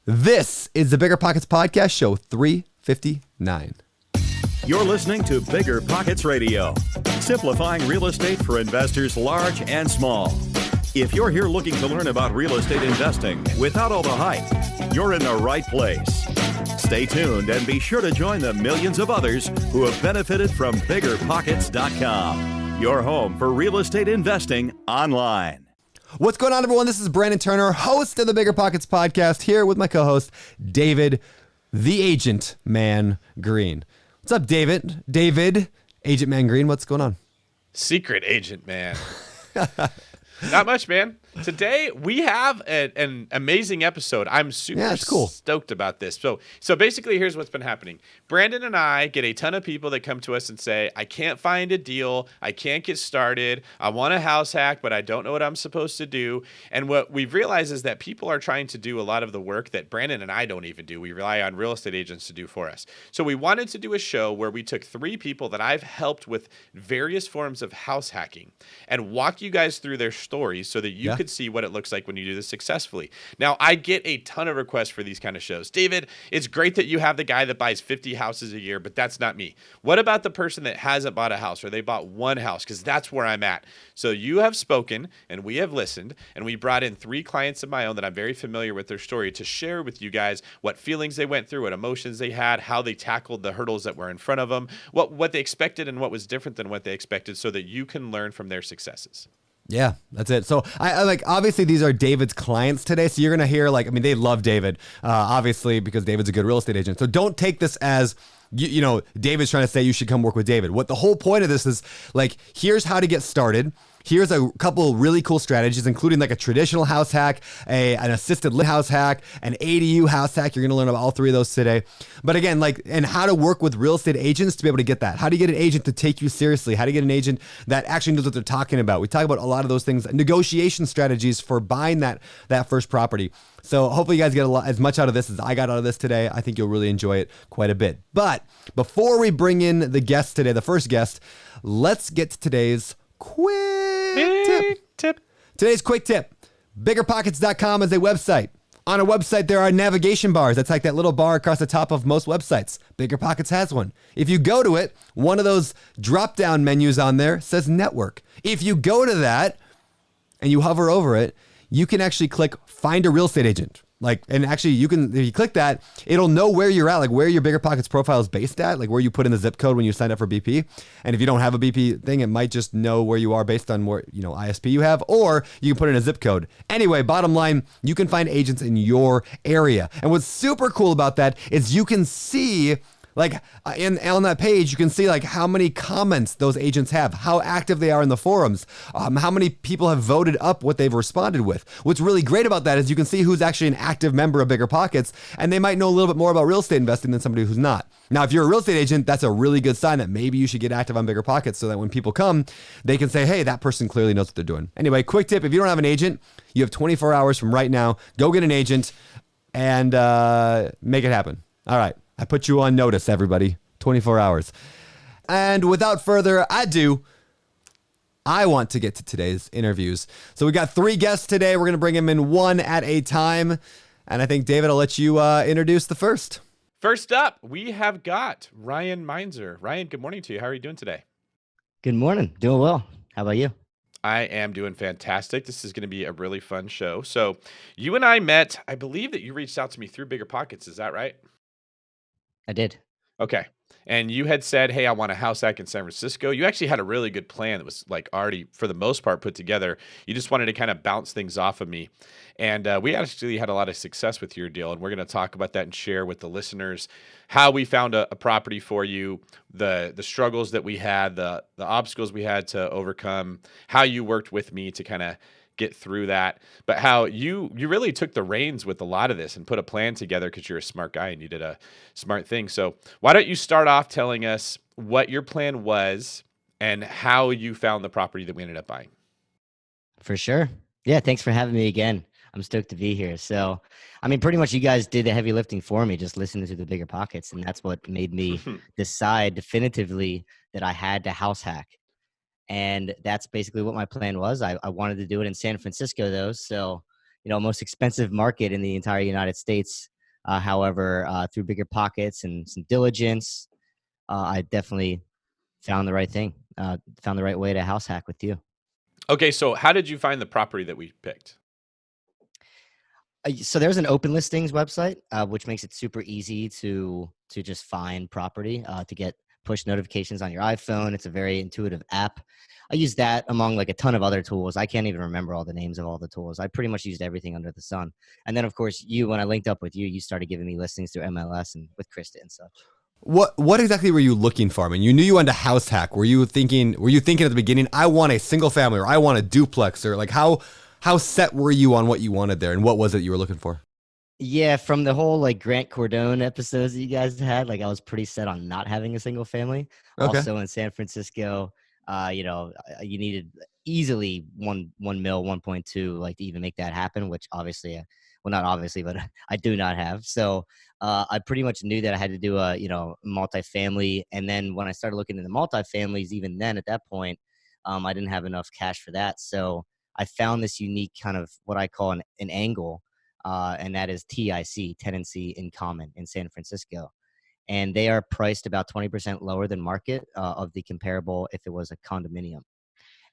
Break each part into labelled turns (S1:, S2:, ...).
S1: This is the Bigger Pockets Podcast, show 359.
S2: You're listening to Bigger Pockets Radio, simplifying real estate for investors large and small. If you're here looking to learn about real estate investing without all the hype, you're in the right place. Stay tuned and be sure to join the millions of others who have benefited from BiggerPockets.com, your home for real estate investing online.
S1: What's going on, everyone? This is Brandon Turner, host of the Bigger Pockets Podcast, here with my co-host, David, the Agent Man Green. What's up, David? David, Agent Man Green, what's going on?
S3: Secret Agent Man. Not much, man. Today, we have an amazing episode. I'm super stoked about this. So basically, here's what's been happening. Brandon and I get a ton of people that come to us and say, I can't find a deal. I can't get started. I want a house hack, but I don't know what I'm supposed to do. And what we've realized is that people are trying to do a lot of the work that Brandon and I don't even do. We rely on real estate agents to do for us. So we wanted to do a show where we took 3 people that I've helped with various forms of house hacking and walk you guys through their stories so that you could see what it looks like when you do this successfully. Now, I get a ton of requests for these kind of shows. David, it's great that you have the guy that buys 50 houses a year, but that's not me. What about the person that hasn't bought a house or they bought one house? Because that's where I'm at. So you have spoken and we have listened, and we brought in 3 clients of my own that I'm very familiar with their story to share with you guys what feelings they went through, what emotions they had, how they tackled the hurdles that were in front of them, what they expected and what was different than what they expected, so that you can learn from their successes.
S1: Yeah, that's it. So I like, obviously these are David's clients today. So you're going to hear they love David, obviously, because David's a good real estate agent. So don't take this as, you know, David's trying to say you should come work with David. What the whole point of this is, like, here's how to get started. Here's a couple of really cool strategies, including like a traditional house hack, an assisted living house hack, an ADU house hack. You're going to learn about all 3 of those today. But again, and how to work with real estate agents to be able to get that. How do you get an agent to take you seriously? How do you get an agent that actually knows what they're talking about? We talk about a lot of those things, negotiation strategies for buying that first property. So hopefully you guys get as much out of this as I got out of this today. I think you'll really enjoy it quite a bit. But before we bring in the guest today, the first guest, let's get to today's quick tip. Today's quick tip. BiggerPockets.com is a website. On a website, there are navigation bars. That's like that little bar across the top of most websites. BiggerPockets has one. If you go to it, one of those drop-down menus on there says network. If you go to that and you hover over it, you can actually click find a real estate agent. And actually you can, if you click that, it'll know where you're at, like where your BiggerPockets profile is based at, like where you put in the zip code when you signed up for BP. And if you don't have a BP thing, it might just know where you are based on where, ISP you have, or you can put in a zip code. Anyway, bottom line, you can find agents in your area. And what's super cool about that is you can see, on that page, you can see how many comments those agents have, how active they are in the forums, how many people have voted up what they've responded with. What's really great about that is you can see who's actually an active member of BiggerPockets, and they might know a little bit more about real estate investing than somebody who's not. Now, if you're a real estate agent, that's a really good sign that maybe you should get active on BiggerPockets so that when people come, they can say, hey, that person clearly knows what they're doing. Anyway, quick tip, if you don't have an agent, you have 24 hours from right now. Go get an agent and make it happen. All right. I put you on notice, everybody. 24 hours. And without further ado, I want to get to today's interviews. So we got 3 guests today. We're going to bring them in one at a time. And I think, David, I'll let you introduce the first.
S3: First up, we have got Ryan Meinzer. Ryan, good morning to you. How are you doing today?
S4: Good morning. Doing well. How about you?
S3: I am doing fantastic. This is going to be a really fun show. So you and I met, I believe that you reached out to me through BiggerPockets. Is that right?
S4: I did.
S3: Okay. And you had said, hey, I want a house hack in San Francisco. You actually had a really good plan that was already, for the most part, put together. You just wanted to kind of bounce things off of me. And we actually had a lot of success with your deal. And we're going to talk about that and share with the listeners how we found a property for you, the struggles that we had, the obstacles we had to overcome, how you worked with me to kind of get through that, but how you really took the reins with a lot of this and put a plan together because you're a smart guy and you did a smart thing. So why don't you start off telling us what your plan was and how you found the property that we ended up buying?
S4: For sure. Yeah, thanks for having me again. I'm stoked to be here. So, I mean, pretty much you guys did the heavy lifting for me, just listening to the BiggerPockets, and that's what made me decide definitively that I had to house hack. And that's basically what my plan was. I wanted to do it in San Francisco, though. So, most expensive market in the entire United States. However, through BiggerPockets and some diligence, I definitely found the right thing, found the right way to house hack with you.
S3: Okay, so how did you find the property that we picked?
S4: So there's an open listings website, which makes it super easy to just find property, to get push notifications on your iPhone. It's a very intuitive app. I use that among like a ton of other tools. I can't even remember all the names of all the tools. I pretty much used everything under the sun. And then of course when I linked up with you, you started giving me listings through MLS and with Krista and such.
S1: What exactly were you looking for? I mean, you knew you wanted a house hack. Were you thinking at the beginning, I want a single family, or I want a duplex, or like how set were you on what you wanted there, and what was it you were looking for?
S4: Yeah, from the whole like Grant Cardone episodes that you guys had, like I was pretty set on not having a single family.
S1: Okay.
S4: Also in San Francisco, you needed easily 1.2 like to even make that happen, which obviously, well, not obviously, but I do not have. So I pretty much knew that I had to do a multifamily, and then when I started looking into multifamilies, even then at that point, I didn't have enough cash for that. So I found this unique kind of what I call an angle. And that is TIC, tenancy in common in San Francisco. And they are priced about 20% lower than market of the comparable if it was a condominium.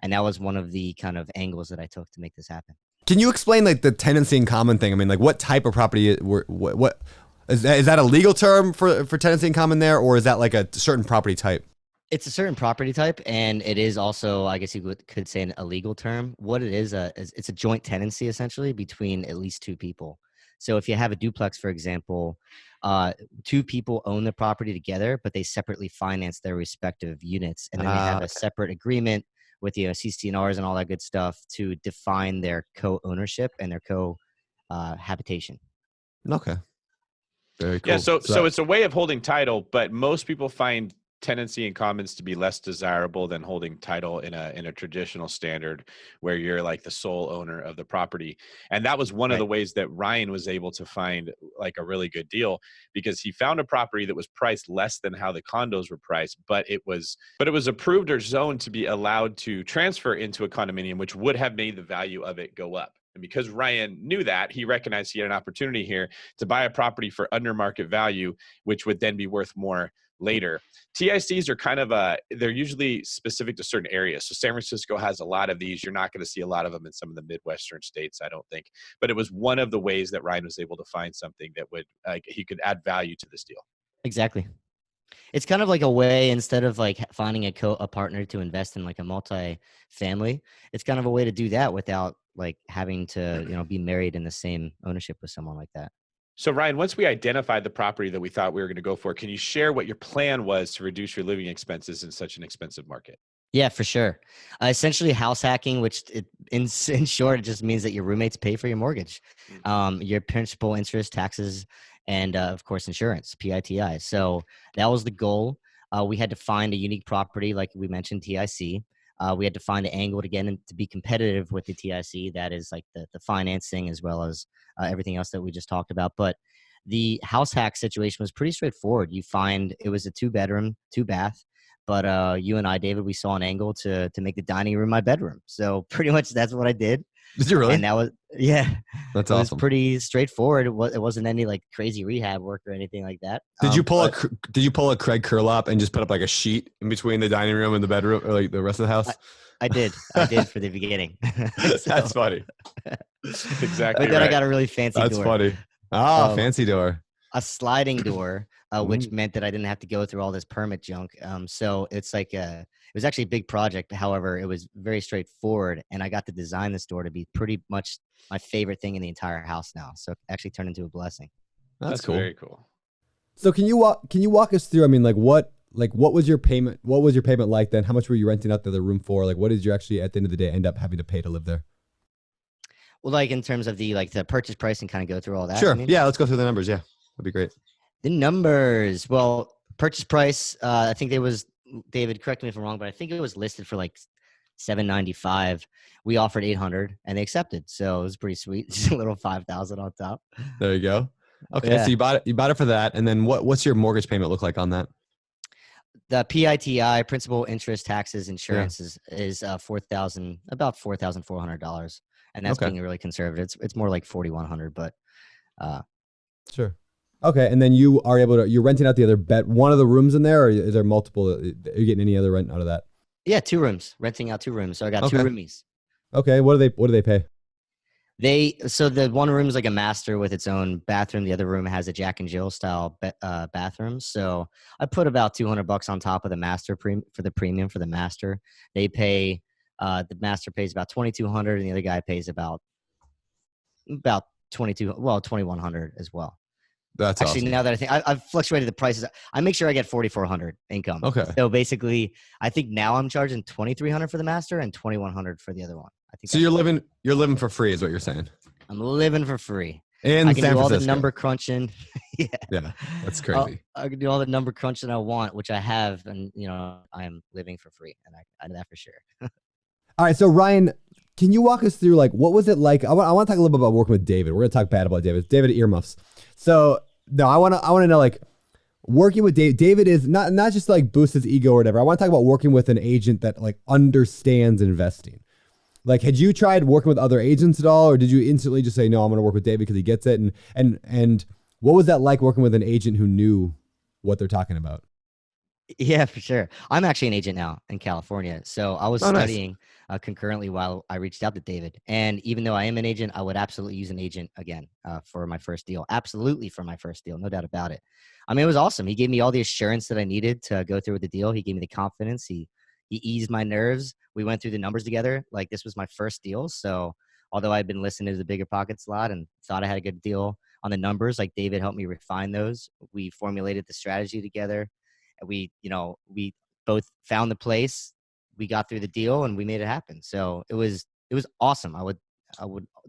S4: And that was one of the kind of angles that I took to make this happen.
S1: Can you explain like the tenancy in common thing? I mean, like what type of property, what is that a legal term for tenancy in common there, or is that like a certain property type?
S4: It's a certain property type, and it is also, I guess you could say, a legal term. What it is it's a joint tenancy essentially between at least two people. So if you have a duplex, for example, two people own the property together, but they separately finance their respective units, and then they have a separate agreement with CC&Rs and all that good stuff to define their co-ownership and their co-habitation.
S1: Okay. Very cool.
S3: Yeah, so it's a way of holding title, but most people find tenancy in commons to be less desirable than holding title in a traditional standard where you're like the sole owner of the property. And that was one of the ways that Ryan was able to find like a really good deal, because he found a property that was priced less than how the condos were priced, but it was approved or zoned to be allowed to transfer into a condominium, which would have made the value of it go up. And because Ryan knew that, he recognized he had an opportunity here to buy a property for under market value, which would then be worth more later. TICs are kind of they're usually specific to certain areas. So San Francisco has a lot of these. You're not going to see a lot of them in some of the Midwestern states, I don't think. But it was one of the ways that Ryan was able to find something that would he could add value to this deal.
S4: Exactly. It's kind of like a way, instead of like finding a partner to invest in like a multi-family, it's kind of a way to do that without like having to, be married in the same ownership with someone like that.
S3: So Ryan, once we identified the property that we thought we were going to go for, can you share what your plan was to reduce your living expenses in such an expensive market?
S4: Yeah, for sure. Essentially house hacking, which in short, it just means that your roommates pay for your mortgage, your principal, interest, taxes, and of course, insurance, PITI. So that was the goal. We had to find a unique property, like we mentioned, TIC. We had to find the angle to get in to be competitive with the TIC. That is like the financing as well as everything else that we just talked about. But the house hack situation was pretty straightforward. You find it was a 2-bedroom, 2-bath. But you and I, David, we saw an angle to make the dining room my bedroom. So pretty much that's what I did.
S1: Did you really?
S4: And that was, yeah.
S1: That's
S4: awesome.
S1: It was
S4: pretty straightforward. It wasn't any like crazy rehab work or anything like that.
S1: Did you pull a Craig Curlop and just put up like a sheet in between the dining room and the bedroom, or like the rest of the house?
S4: I did for the beginning.
S1: That's funny.
S3: Exactly.
S4: But then I got a really fancy door.
S1: That's funny. Oh, fancy door.
S4: A sliding door, which meant that I didn't have to go through all this permit junk. So it's like it was actually a big project. However, it was very straightforward, and I got to design this door to be pretty much my favorite thing in the entire house now. So it actually turned into a blessing.
S1: That's cool.
S3: Very cool.
S1: So can you walk us through? I mean, what was your payment? What was your payment like then? How much were you renting out the other room for? Like, what did you actually at the end of the day end up having to pay to live there?
S4: Well, like in terms of the purchase price and kind of go through all that.
S1: Sure. Yeah, let's go through the numbers. Yeah, that'd be great.
S4: The numbers. Well, purchase price. I think it was, David, correct me if I'm wrong, but I think it was listed for like $795. We offered $800 and they accepted. So it was pretty sweet. Just a little $5,000 on top.
S1: There you go. Okay.
S4: Yeah.
S1: So you bought it for that. And then what's your mortgage payment look like on that?
S4: The PITI, principal, interest, taxes, insurance is about $4,400. And that's being really conservative. It's more like $4,100, but
S1: sure. Okay, and then you're renting out the other one of the rooms in there, or is there multiple? Are you getting any other rent out of that?
S4: Yeah, 2 rooms, renting out 2 rooms. So I got 2
S1: Okay.
S4: roomies.
S1: Okay, what do they pay?
S4: So the one room is like a master with its own bathroom. The other room has a Jack and Jill style bathroom. So I put about $200 on top of the master for the premium for the master. They pay the master pays about 2,200, and the other guy pays about 2,100 as well.
S1: That's
S4: Actually,
S1: awesome.
S4: now that I think I've fluctuated the prices, I make sure I get 4,400 income.
S1: Okay.
S4: So basically, I think now I'm charging 2,300 for the master and 2,100 for the other one. I think
S1: So you're living for free, is what you're saying.
S4: I'm living for free.
S1: In
S4: I can
S1: San
S4: do all the
S1: Francisco.
S4: number crunching. Yeah.
S1: Yeah, that's crazy.
S4: I can do all the number crunching I want, which I have, and I am living for free, and I know that for sure.
S1: All right, so Ryan, can you walk us through like what was it like? I want to talk a little bit about working with David. We're gonna talk bad about David. David earmuffs. So no, I want to know like working with David. David is not just like boost his ego or whatever. I want to talk about working with an agent that like understands investing. Like, had you tried working with other agents at all, or did you instantly just say no? I'm going to work with David because he gets it. And what was that like working with an agent who knew what they're talking about?
S4: Yeah, for sure. I'm actually an agent now in California. So I was studying concurrently while I reached out to David. And even though I am an agent, I would absolutely use an agent again for my first deal. Absolutely for my first deal. No doubt about it. I mean, it was awesome. He gave me all the assurance that I needed to go through with the deal. He gave me the confidence. He eased my nerves. We went through the numbers together. Like, this was my first deal. So although I'd been listening to the BiggerPockets a lot and thought I had a good deal on the numbers, like David helped me refine those. We formulated the strategy together. We both found the place, we got through the deal, and we made it happen. So it was awesome. I would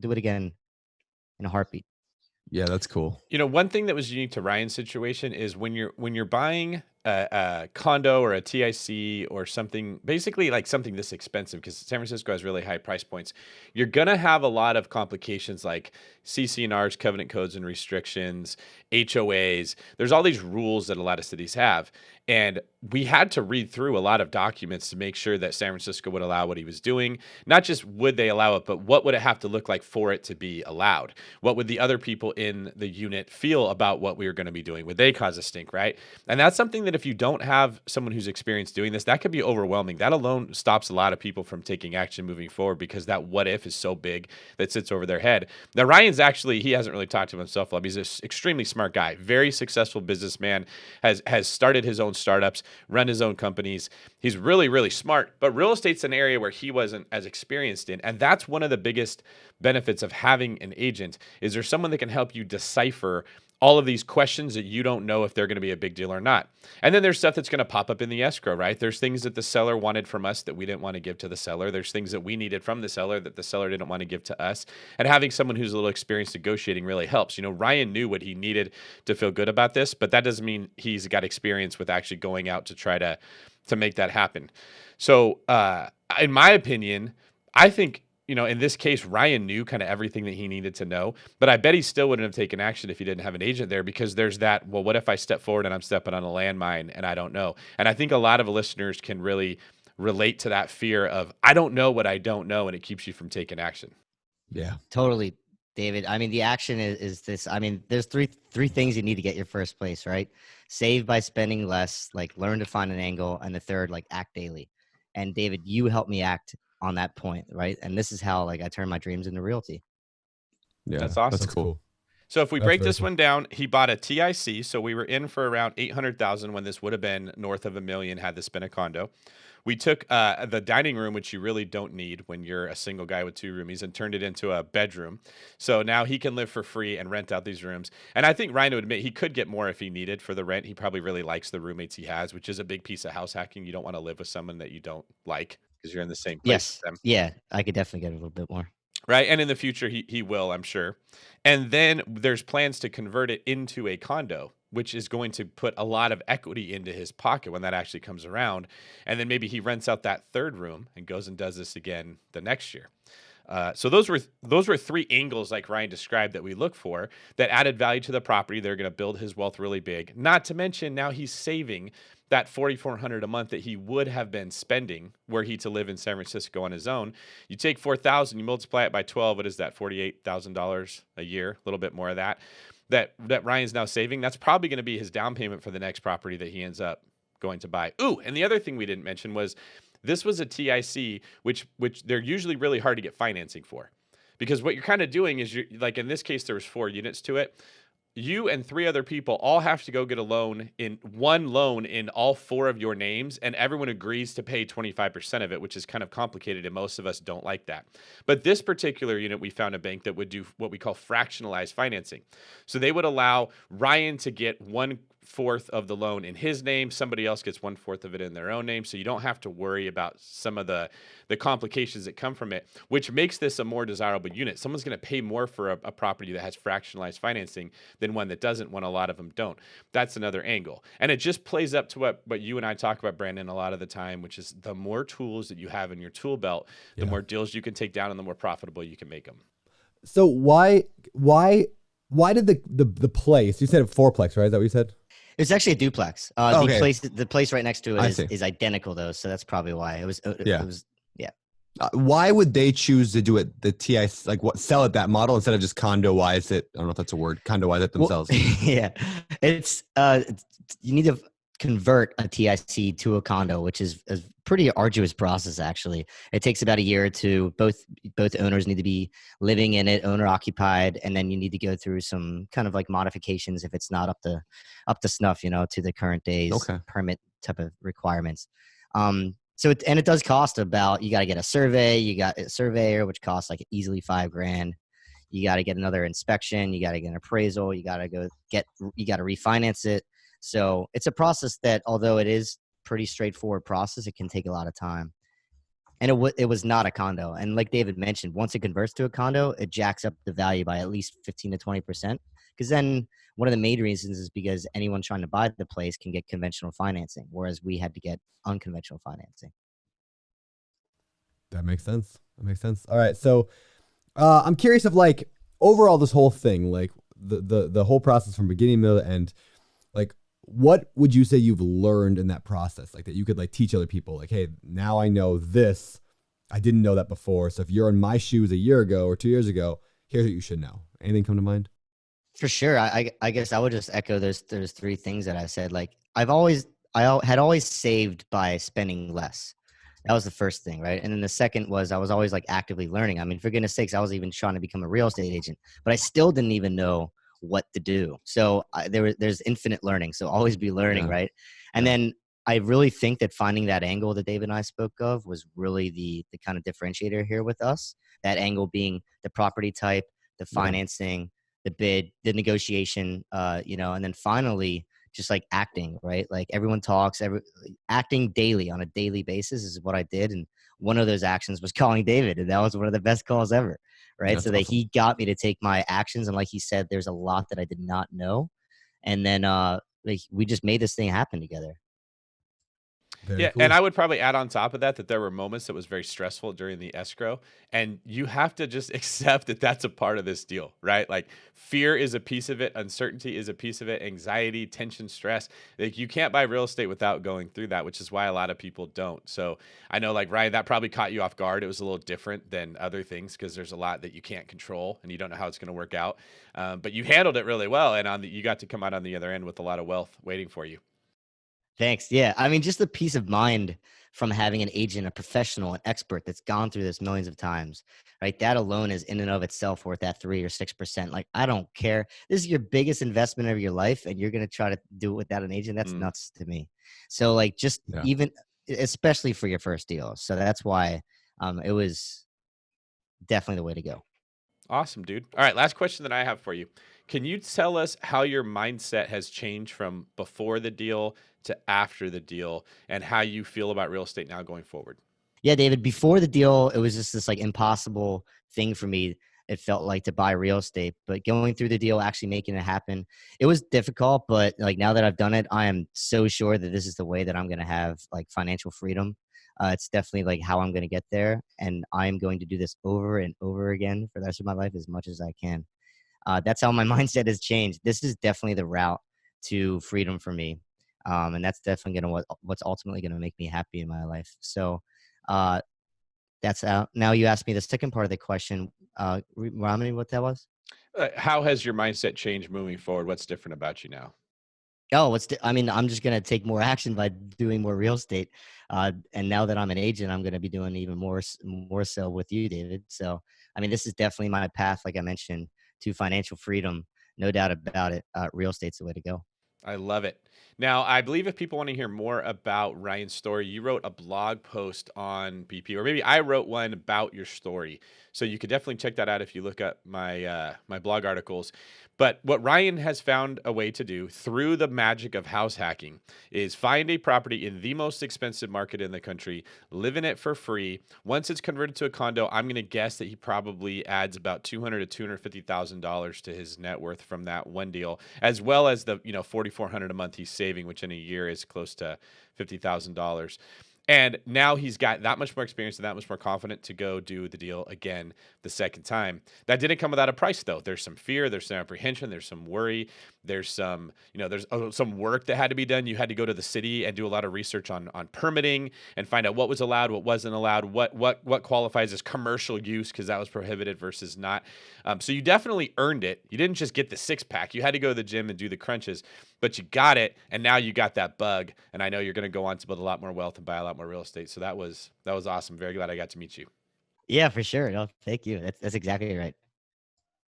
S4: do it again in a heartbeat.
S1: Yeah, that's cool.
S3: One thing that was unique to Ryan's situation is when you're buying a condo or a TIC or something, basically like something this expensive, because San Francisco has really high price points, you're going to have a lot of complications like CC&Rs, covenant codes and restrictions, HOAs. There's all these rules that a lot of cities have. And we had to read through a lot of documents to make sure that San Francisco would allow what he was doing. Not just would they allow it, but what would it have to look like for it to be allowed? What would the other people in the unit feel about what we were going to be doing? Would they cause a stink, right? And that's something that if you don't have someone who's experienced doing this, that could be overwhelming. That alone stops a lot of people from taking action moving forward because that what if is so big that sits over their head. Now, Ryan's actually, he hasn't really talked to himself. He's an extremely smart guy, very successful businessman, has started his own startups, run his own companies. He's really, really smart, but real estate's an area where he wasn't as experienced in. And that's one of the biggest benefits of having an agent is there's someone that can help you decipher all of these questions that you don't know if they're going to be a big deal or not. And then there's stuff that's going to pop up in the escrow, right? There's things that the seller wanted from us that we didn't want to give to the seller. There's things that we needed from the seller that the seller didn't want to give to us. And having someone who's a little experienced negotiating really helps. Ryan knew what he needed to feel good about this, but that doesn't mean he's got experience with actually going out to try to make that happen. So in my opinion, I think, in this case, Ryan knew kind of everything that he needed to know, but I bet he still wouldn't have taken action if he didn't have an agent there because there's that, well, what if I step forward and I'm stepping on a landmine and I don't know? And I think a lot of listeners can really relate to that fear of, I don't know what I don't know, and it keeps you from taking action.
S1: Yeah.
S4: Totally, David. I mean, the action is this. I mean, there's three things you need to get your first place, right? Save by spending less, like learn to find an angle, and the third, like act daily. And David, you helped me act on that point, right? And this is how I turn my dreams into realty.
S1: Yeah,
S3: that's awesome.
S1: That's cool.
S3: So if we break this one down, he bought a TIC. So we were in for around $800,000 when this would have been north of $1 million had this been a condo. We took the dining room, which you really don't need when you're a single guy with 2 roomies, and turned it into a bedroom. So now he can live for free and rent out these rooms. And I think Ryan would admit he could get more if he needed for the rent. He probably really likes the roommates he has, which is a big piece of house hacking. You don't want to live with someone that you don't like because you're in the same place with them.
S4: Yeah, I could definitely get a little bit more.
S3: Right. And in the future, he will, I'm sure. And then there's plans to convert it into a condo, which is going to put a lot of equity into his pocket when that actually comes around. And then maybe he rents out that 3rd room and goes and does this again the next year. So those were 3 angles like Ryan described that we look for that added value to the property. They're going to build his wealth really big. Not to mention now he's saving that $4,400 a month that he would have been spending were he to live in San Francisco on his own. You take $4,000, you multiply it by 12. What is that? $48,000 a year, a little bit more of that. that Ryan's now saving, that's probably going to be his down payment for the next property that he ends up going to buy. Ooh, and the other thing we didn't mention was this was a TIC, which they're usually really hard to get financing for. Because what you're kind of doing is, you're like, in this case, there was 4 units to it. You and 3 other people all have to go get a loan in all 4 of your names, and everyone agrees to pay 25% of it, which is kind of complicated, and most of us don't like that. But this particular unit, we found a bank that would do what we call fractionalized financing. So they would allow Ryan to get 1/4 of the loan in his name, somebody else gets 1/4 of it in their own name, so you don't have to worry about some of the complications that come from it, which makes this a more desirable unit. Someone's going to pay more for a property that has fractionalized financing than one that doesn't, when a lot of them don't. That's another angle. And it just plays up to what you and I talk about, Brandon, a lot of the time, which is the more tools that you have in your tool belt, the more deals you can take down and the more profitable you can make them.
S1: So why did the place, you said a fourplex, right? Is that what you said?
S4: It's actually a duplex.
S1: Okay.
S4: The place right next to it is identical though. So that's probably why it was.
S1: Why would they choose to do it the TI, like sell it that model instead of just condoize it? I don't know if that's a word. Condoize it themselves.
S4: Yeah, it's you need to convert a TIC to a condo, which is a pretty arduous process. Actually, it takes about a year or two. Both owners need to be living in it, owner occupied, and then you need to go through some kind of like modifications if it's not up to snuff, to the current day's permit type of requirements. So it does cost about, you got to get a survey, you got a surveyor, which costs like easily $5,000. You got to get another inspection, you got to get an appraisal, you got to refinance it. So it's a process that, although it is pretty straightforward process, it can take a lot of time. And it was not a condo. And like David mentioned, once it converts to a condo, it jacks up the value by at least 15 to 20%. Because then one of the main reasons is because anyone trying to buy the place can get conventional financing, whereas we had to get unconventional financing.
S1: That makes sense. All right. So I'm curious of like overall this whole thing, like the whole process from beginning, middle, to end, like what would you say you've learned in that process? Like that you could like teach other people, like, hey, now I know this. I didn't know that before. So if you're in my shoes a year ago or 2 years ago, here's what you should know. Anything come to mind?
S4: For sure. I guess I would just echo those 3 things that I said. Like I had always saved by spending less. That was the first thing, right? And then the second was I was always like actively learning. I mean, for goodness sakes, I was even trying to become a real estate agent, but I still didn't even know what to do. So there's infinite learning. So always be learning, right? And then I really think that finding that angle that David and I spoke of was really the kind of differentiator here with us. That angle being the property type, the financing, the bid, the negotiation, and then finally just like acting, right? Like everyone talks, acting daily on a daily basis is what I did. And one of those actions was calling David. And that was one of the best calls ever, right? That's so awesome. That he got me to take my actions. And like he said, there's a lot that I did not know. And then we just made this thing happen together.
S3: Very cool. And I would probably add on top of that there were moments that was very stressful during the escrow, and you have to just accept that that's a part of this deal, right? Like fear is a piece of it, uncertainty is a piece of it, anxiety, tension, stress. Like you can't buy real estate without going through that, which is why a lot of people don't. So I know, like Ryan, that probably caught you off guard. It was a little different than other things because there's a lot that you can't control and you don't know how it's going to work out. But you handled it really well, and you got to come out on the other end with a lot of wealth waiting for you.
S4: Thanks. Yeah. I mean, just the peace of mind from having an agent, a professional, an expert that's gone through this millions of times, right? That alone is in and of itself worth that 3 or 6%. Like, I don't care. This is your biggest investment of your life, and you're going to try to do it without an agent. That's nuts to me. So like, just even, especially for your first deal. So that's why it was definitely the way to go.
S3: Awesome, dude. All right. Last question that I have for you. Can you tell us how your mindset has changed from before the deal to after the deal and how you feel about real estate now going forward?
S4: Yeah, David, before the deal, it was just this like impossible thing for me. It felt like to buy real estate, but going through the deal, actually making it happen, it was difficult. But like now that I've done it, I am so sure that this is the way that I'm going to have like financial freedom. It's definitely like how I'm going to get there. And I'm going to do this over and over again for the rest of my life as much as I can. That's how my mindset has changed. This is definitely the route to freedom for me. And that's definitely what's ultimately going to make me happy in my life. So that's out. Now you asked me the second part of the question. Remind me what that was?
S3: How has your mindset changed moving forward? What's different about you now?
S4: Oh, I mean, I'm just gonna take more action by doing more real estate. And now that I'm an agent, I'm gonna be doing even more so with you, David. So, I mean, this is definitely my path, like I mentioned, to financial freedom. No doubt about it. Real estate's the way to go.
S3: I love it. Now, I believe if people want to hear more about Ryan's story, you wrote a blog post on BP, or maybe I wrote one about your story. So you could definitely check that out if you look up my blog articles. But what Ryan has found a way to do through the magic of house hacking is find a property in the most expensive market in the country, live in it for free. Once it's converted to a condo, I'm going to guess that he probably adds about $200,000 to $250,000 to his net worth from that one deal, as well as the $4,400 a month he's saving, which in a year is close to $50,000. And now he's got that much more experience and that much more confident to go do the deal again the second time. That didn't come without a price, though. There's some fear, there's some apprehension, there's some worry, there's some, there's some work that had to be done. You had to go to the city and do a lot of research on permitting and find out what was allowed, what wasn't allowed, what qualifies as commercial use because that was prohibited versus not. So you definitely earned it. You didn't just get the six pack. You had to go to the gym and do the crunches, but you got it, and now you got that bug. And I know you're going to go on to build a lot more wealth and buy a lot more real estate. So that was awesome. Very glad I got to meet you.
S4: Yeah, for sure. No, thank you. That's exactly right.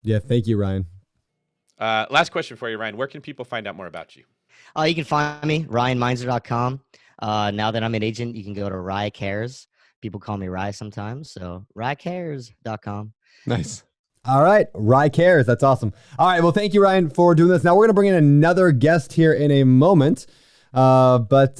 S1: Yeah, thank you, Ryan.
S3: Last question for you, Ryan. Where can people find out more about you?
S4: You can find me, ryanmeinzer.com. Now that I'm an agent, you can go to Rye Cares. People call me Rye sometimes, so ryecares.com.
S1: Nice. All right, Rye Cares. That's awesome. All right, well, thank you, Ryan, for doing this. Now we're going to bring in another guest here in a moment. But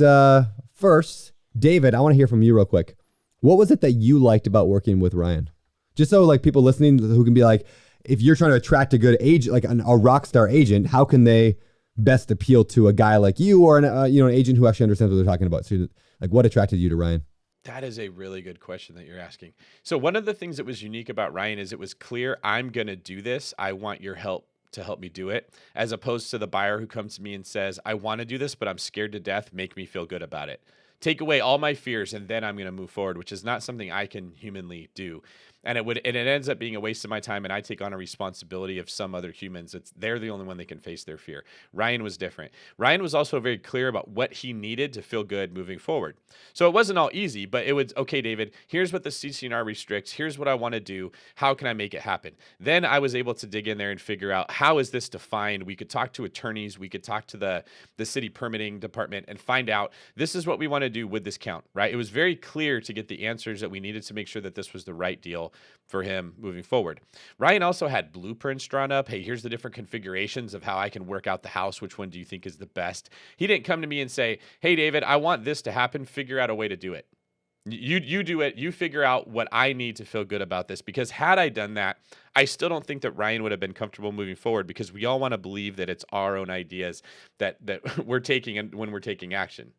S1: first, David, I want to hear from you real quick. What was it that you liked about working with Ryan? Just so like people listening who can be like, if you're trying to attract a good agent, like a rock star agent, how can they best appeal to a guy like you or an agent who actually understands what they're talking about? So like, what attracted you to Ryan?
S3: That is a really good question that you're asking. So one of the things that was unique about Ryan is it was clear, I'm going to do this. I want your help to help me do it, as opposed to the buyer who comes to me and says, I want to do this, but I'm scared to death. Make me feel good about it. Take away all my fears, and then I'm going to move forward, which is not something I can humanly do. And it ends up being a waste of my time, and I take on a responsibility of some other humans. They're the only one that can face their fear. Ryan was different. Ryan was also very clear about what he needed to feel good moving forward. So it wasn't all easy, but it was, okay, David, here's what the CCNR restricts. Here's what I want to do. How can I make it happen? Then I was able to dig in there and figure out, how is this defined? We could talk to attorneys. We could talk to the city permitting department and find out, this is what we want to do with this count, right? It was very clear to get the answers that we needed to make sure that this was the right deal for him moving forward. Ryan also had blueprints drawn up. Hey, here's the different configurations of how I can work out the house. Which one do you think is the best? He didn't come to me and say, hey, David, I want this to happen. Figure out a way to do it. You do it. You figure out what I need to feel good about this. Because had I done that, I still don't think that Ryan would have been comfortable moving forward, because we all want to believe that it's our own ideas that we're taking when we're taking action.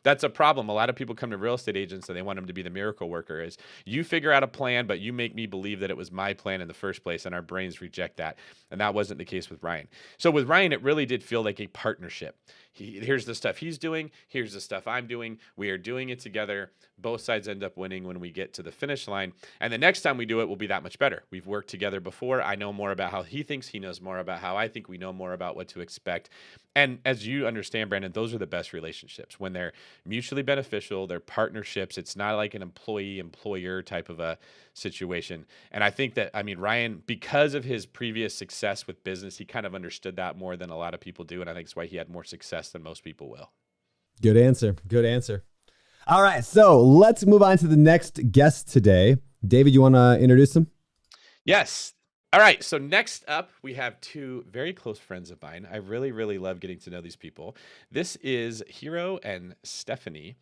S3: That's a problem. A lot of people come to real estate agents and they want them to be the miracle worker. Is you figure out a plan, but you make me believe that it was my plan in the first place, and our brains reject that. And that wasn't the case with Ryan. So with Ryan, it really did feel like a partnership. Here's the stuff he's doing. Here's the stuff I'm doing. We are doing it together. Both sides end up winning when we get to the finish line. And the next time we do it will be that much better. We've worked together before. I know more about how he thinks. He knows more about how I think. We know more about what to expect. And as you understand, Brandon, those are the best relationships, when they're mutually beneficial, they're partnerships. It's not like an employee-employer type of a situation. And I think that, Ryan, because of his previous success with business, he kind of understood that more than a lot of people do. And I think that's why he had more success than most people will.
S1: Good answer. Good answer. All right. So let's move on to the next guest today. David, you want to introduce him?
S3: Yes. All right, so next up, we have two very close friends of mine. I really, really love getting to know these people. This is Hero and Stephanie.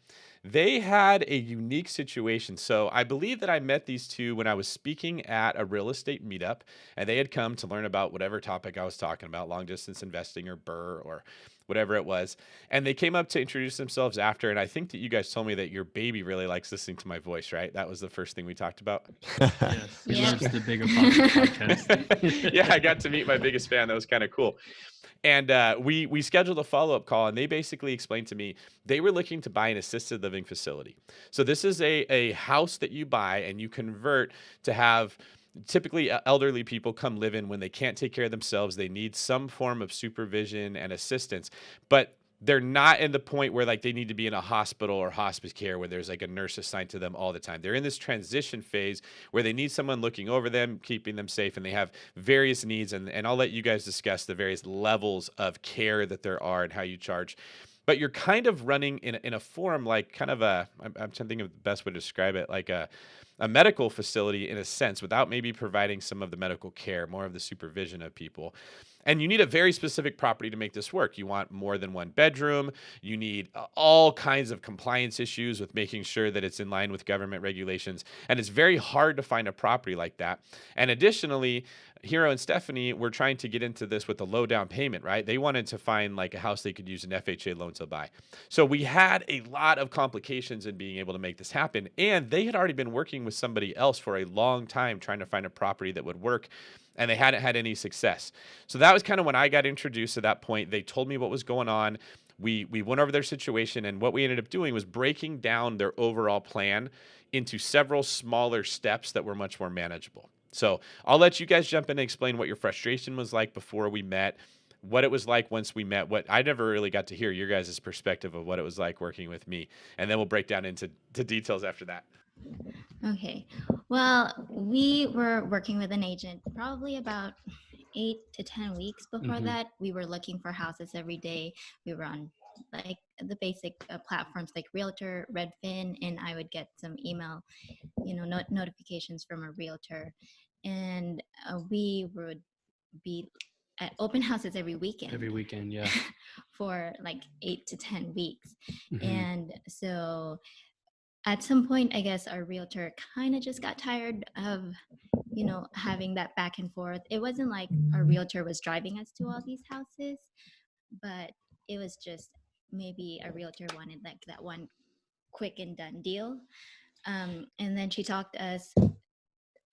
S3: They had a unique situation. So I believe that I met these two when I was speaking at a real estate meetup, and they had come to learn about whatever topic I was talking about, long distance investing or BRRRR or whatever it was. And they came up to introduce themselves after. And I think that you guys told me that your baby really likes listening to my voice, right? That was the first thing we talked about.
S5: Yes, he loves the BiggerPockets podcast.
S3: Yeah, I got to meet my biggest fan. That was kind of cool. And we scheduled a follow-up call, and they basically explained to me they were looking to buy an assisted living facility. So this is a house that you buy and you convert to have typically elderly people come live in when they can't take care of themselves. They need some form of supervision and assistance, but they're not in the point where like they need to be in a hospital or hospice care where there's like a nurse assigned to them all the time. They're in this transition phase where they need someone looking over them, keeping them safe, and they have various needs. And I'll let you guys discuss the various levels of care that there are and how you charge. But you're kind of running in a form like kind of I'm trying to think of the best way to describe it, like a medical facility in a sense, without maybe providing some of the medical care, more of the supervision of people. And you need a very specific property to make this work. You want more than one bedroom. You need all kinds of compliance issues with making sure that it's in line with government regulations. And it's very hard to find a property like that. And additionally, Hero and Stephanie were trying to get into this with a low down payment, right? They wanted to find like a house they could use an FHA loan to buy. So we had a lot of complications in being able to make this happen. And they had already been working with somebody else for a long time trying to find a property that would work, and they hadn't had any success. So that was kind of when I got introduced at that point. They told me what was going on. We went over their situation, and what we ended up doing was breaking down their overall plan into several smaller steps that were much more manageable. So I'll let you guys jump in and explain what your frustration was like before we met, what it was like once we met. What I never really got to hear your guys' perspective of what it was like working with me. And then we'll break down into details after that.
S6: Okay. Well, we were working with an agent probably about 8 to 10 weeks before that. We were looking for houses every day. We were on like the basic platforms like Realtor, Redfin, and I would get some email, notifications from a realtor. And we would be at open houses every weekend.
S5: Every weekend, yeah.
S6: For like 8 to 10 weeks. And so at some point, I guess our realtor kind of just got tired of, having that back and forth. It wasn't like our realtor was driving us to all these houses, but it was just maybe a realtor wanted like that one quick and done deal. And then she talked to us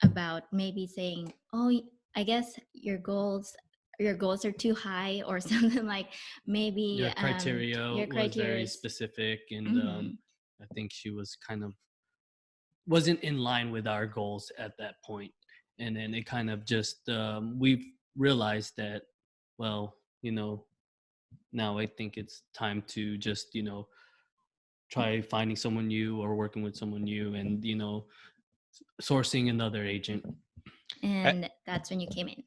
S6: about maybe saying, oh, I guess your goals are too high, or something like maybe
S5: your criteria was very specific, and I think she was wasn't in line with our goals at that point. And then it kind of just we've realized that, well, now I think it's time to just try finding someone new or working with someone new, and sourcing another agent.
S6: And that's when you came in.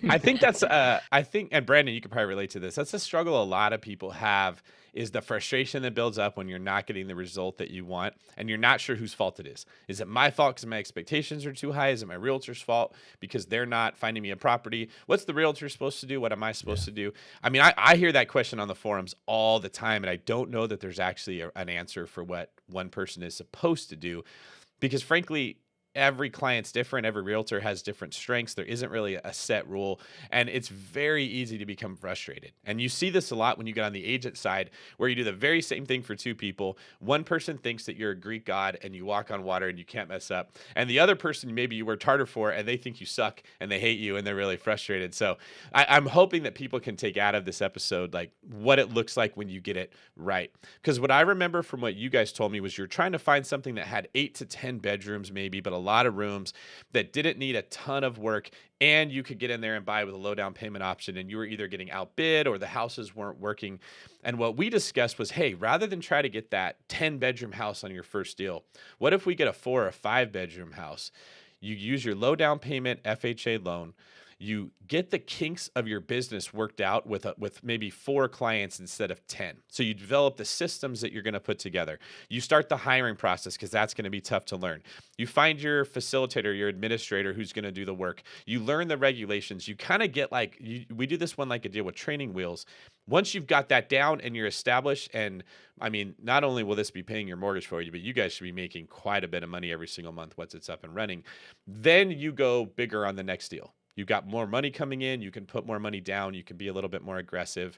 S3: I think that's and Brandon, you could probably relate to this. That's a struggle a lot of people have, is the frustration that builds up when you're not getting the result that you want and you're not sure whose fault it is. Is it my fault because my expectations are too high? Is it my realtor's fault because they're not finding me a property? What's the realtor supposed to do? What am I supposed to do? I mean, I hear that question on the forums all the time, and I don't know that there's actually an answer for what one person is supposed to do, because frankly, every client's different. Every realtor has different strengths. There isn't really a set rule, and it's very easy to become frustrated. And you see this a lot when you get on the agent side, where you do the very same thing for two people. One person thinks that you're a Greek god and you walk on water and you can't mess up, and the other person maybe you worked harder for and they think you suck and they hate you and they're really frustrated. So I'm hoping that people can take out of this episode like what it looks like when you get it right. Because what I remember from what you guys told me was you're trying to find something that had 8 to 10 bedrooms maybe, but a lot of rooms, that didn't need a ton of work, and you could get in there and buy with a low down payment option, and you were either getting outbid or the houses weren't working. And what we discussed was, hey, rather than try to get that 10 bedroom house on your first deal, what if we get a 4 or 5 bedroom house? You use your low down payment FHA loan. You get the kinks of your business worked out with maybe 4 clients instead of 10. So you develop the systems that you're going to put together. You start the hiring process, because that's going to be tough to learn. You find your facilitator, your administrator, who's going to do the work. You learn the regulations. You kind of get we do this one like a deal with training wheels. Once you've got that down and you're established, and I mean, not only will this be paying your mortgage for you, but you guys should be making quite a bit of money every single month once it's up and running. Then you go bigger on the next deal. You've got more money coming in. You can put more money down. You can be a little bit more aggressive.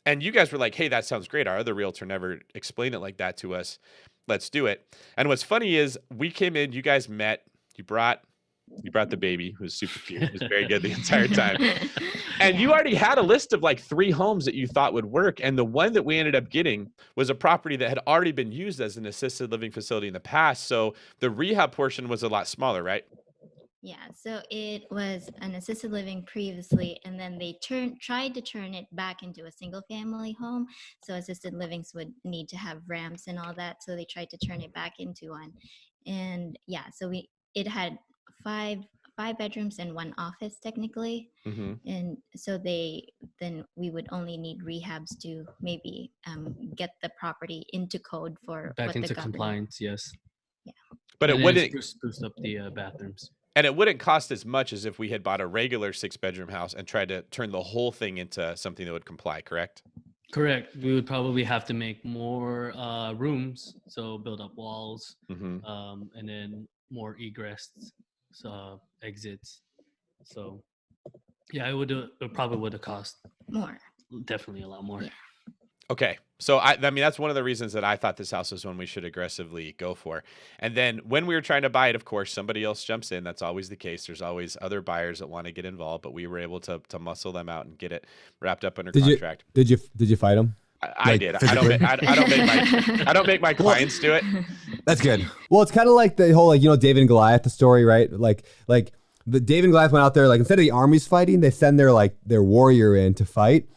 S3: And you guys were like, hey, that sounds great. Our other realtor never explained it like that to us. Let's do it. And what's funny is we came in, you guys met, you brought the baby, who was super cute. It was very good the entire time. And you already had a list of like 3 homes that you thought would work. And the one that we ended up getting was a property that had already been used as an assisted living facility in the past. So the rehab portion was a lot smaller, right?
S6: Yeah, so it was an assisted living previously, and then they tried to turn it back into a single family home. So assisted livings would need to have ramps and all that. So they tried to turn it back into one. And yeah, so it had five five bedrooms and one office technically.
S3: Mm-hmm.
S6: And so then we would only need rehabs to maybe get the property into code for
S5: Back
S6: what the
S5: into
S6: government.
S5: compliance, yes.
S6: Yeah.
S3: But
S5: And
S3: it
S5: then
S3: wouldn't
S5: spruce up the bathrooms.
S3: and it wouldn't cost as much as if we had bought a regular 6-bedroom house and tried to turn the whole thing into something that would comply, correct?
S5: Correct. We would probably have to make more rooms, so build up walls,
S3: Mm-hmm.
S5: and then more egress, exits. So, yeah, it probably would have cost
S6: More.
S5: definitely a lot more.
S6: Yeah.
S3: Okay. So I mean, that's one of the reasons that I thought this house was one we should aggressively go for. And then when we were trying to buy it, of course, somebody else jumps in. That's always the case. There's always other buyers that want to get involved, but we were able to muscle them out and get it wrapped up under contract.
S1: Did you fight them?
S3: I did. I don't make my clients do it.
S1: That's good. Well, it's kind of like the whole, like, David and Goliath, the story, right? Like the David and Goliath went out there, like, instead of the armies fighting, they send their warrior in to fight.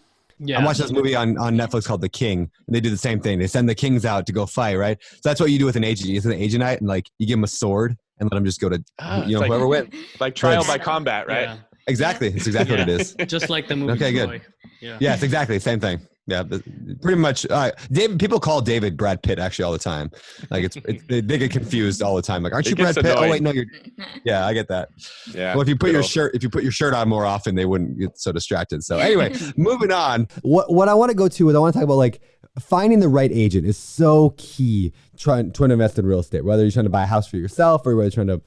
S5: Yeah.
S1: I'm watching this movie on Netflix called The King, and they do the same thing. They send the kings out to go fight, right? So that's what you do with an agent. You get an agentite, and like you give them a sword and let them just go to whoever wins.
S3: Like trial by combat, right?
S5: Yeah.
S1: Exactly. It's exactly what it is.
S5: Just like the movie
S1: Okay,
S5: Troy.
S1: good.
S5: Yeah.
S1: Yeah, it's exactly the same thing. Yeah, pretty much. David, people call David Brad Pitt actually all the time. Like they get confused all the time. Like, aren't you Brad Pitt?
S3: Annoying.
S1: Oh wait, no, you're. Yeah, I get that.
S3: Yeah.
S1: Well, if you put your shirt on more often, they wouldn't get so distracted. So anyway, moving on. What I want to go to is I want to talk about, like, finding the right agent is so key trying to invest in real estate. Whether you're trying to buy a house for yourself or whether you're trying to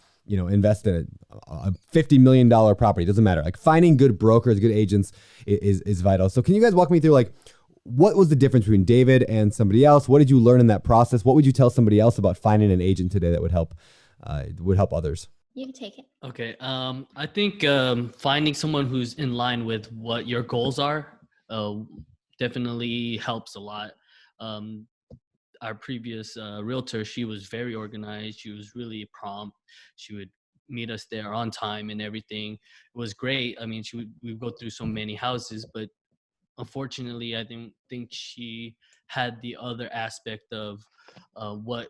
S1: invest in a $50 million property, it doesn't matter. Like, finding good brokers, good agents is vital. So can you guys walk me through, like, what was the difference between David and somebody else? What did you learn in that process? What would you tell somebody else about finding an agent today that would help others?
S6: You can take it.
S5: Okay. I think finding someone who's in line with what your goals are definitely helps a lot. Our previous realtor, she was very organized. She was really prompt. She would meet us there on time and everything. It was great. I mean, we would go through so many houses, but unfortunately, I didn't think she had the other aspect of what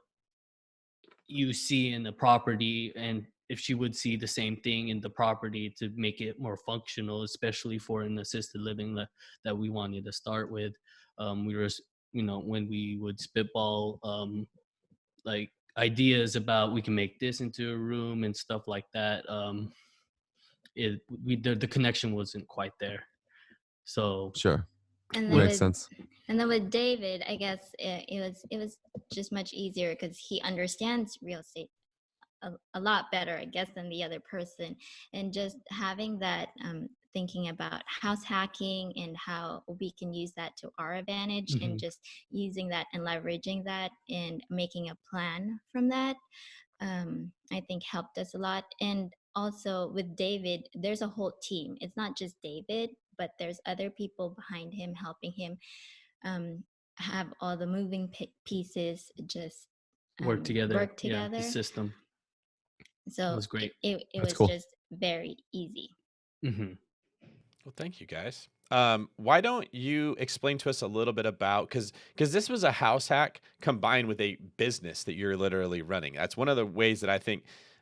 S5: you see in the property, and if she would see the same thing in the property to make it more functional, especially for an assisted living that we wanted to start with. We were, when we would spitball like ideas about we can make this into a room and stuff like that, the connection wasn't quite there. So
S1: Sure.
S6: And
S1: Makes sense.
S6: And then with David, I guess it was just much easier because he understands real estate a lot better, I guess, than the other person. And just having that thinking about house hacking and how we can use that to our advantage,
S5: Mm-hmm.
S6: and just using that and leveraging that and making a plan from that, I think helped us a lot. And also with David, there's a whole team. It's not just David, but there's other people behind him helping him have all the moving pieces just
S5: work together.
S6: Yeah,
S5: the system.
S6: So
S5: it was great.
S6: It was
S1: cool.
S6: just very easy.
S5: Mm-hmm.
S3: Well, thank you guys. Why don't you explain to us a little bit about, because this was a house hack combined with a business that you're literally running. That's one of the ways that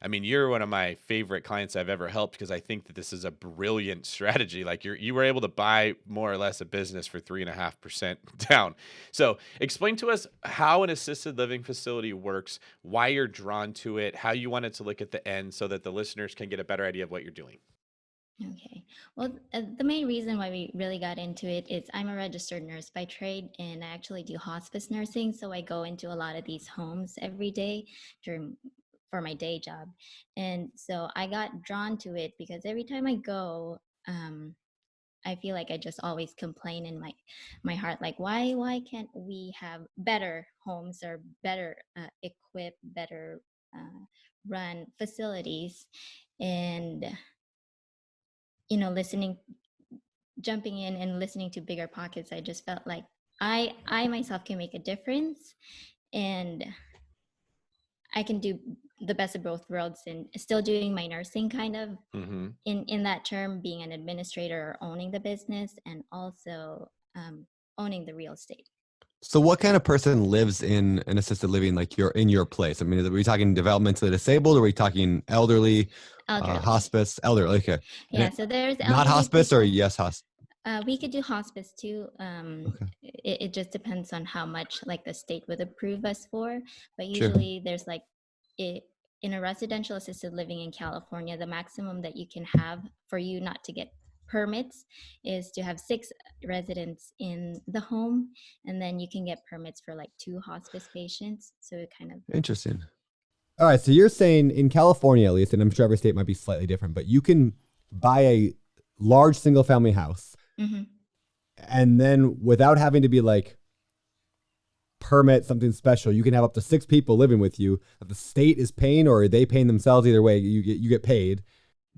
S3: I mean, you're one of my favorite clients I've ever helped, because I think that this is a brilliant strategy. Like, you were able to buy more or less a business for 3.5% down. So explain to us how an assisted living facility works, why you're drawn to it, how you want it to look at the end, so that the listeners can get a better idea of what you're doing.
S6: Okay. Well, the main reason why we really got into it is I'm a registered nurse by trade, and I actually do hospice nursing. So I go into a lot of these homes every day for my day job. And so I got drawn to it because every time I go, I feel like I just always complain in my heart, like, why can't we have better homes or better equipped, better run facilities? And jumping in and listening to BiggerPockets, I just felt like I myself can make a difference, and I can do the best of both worlds and still doing my nursing kind of in that term, being an administrator or owning the business, and also owning the real estate.
S1: So what kind of person lives in an assisted living like you're in your place? I mean, are we talking developmentally disabled, or are we talking elderly, hospice, elderly? Okay.
S6: Yeah, so there's
S1: not hospice people. Or yes, hospice?
S6: We could do hospice too. It just depends on how much like the state would approve us for. But usually there's like in a residential assisted living in California, the maximum that you can have for you not to get permits is to have 6 residents in the home, and then you can get permits for like 2 hospice patients. So it kind of
S1: interesting. All right, so you're saying in California, at least, and I'm sure every state might be slightly different, but you can buy a large single family house and then without having to be like permit something special, you can have up to 6 people living with you that the state is paying, or are they paying themselves? Either way, you get paid.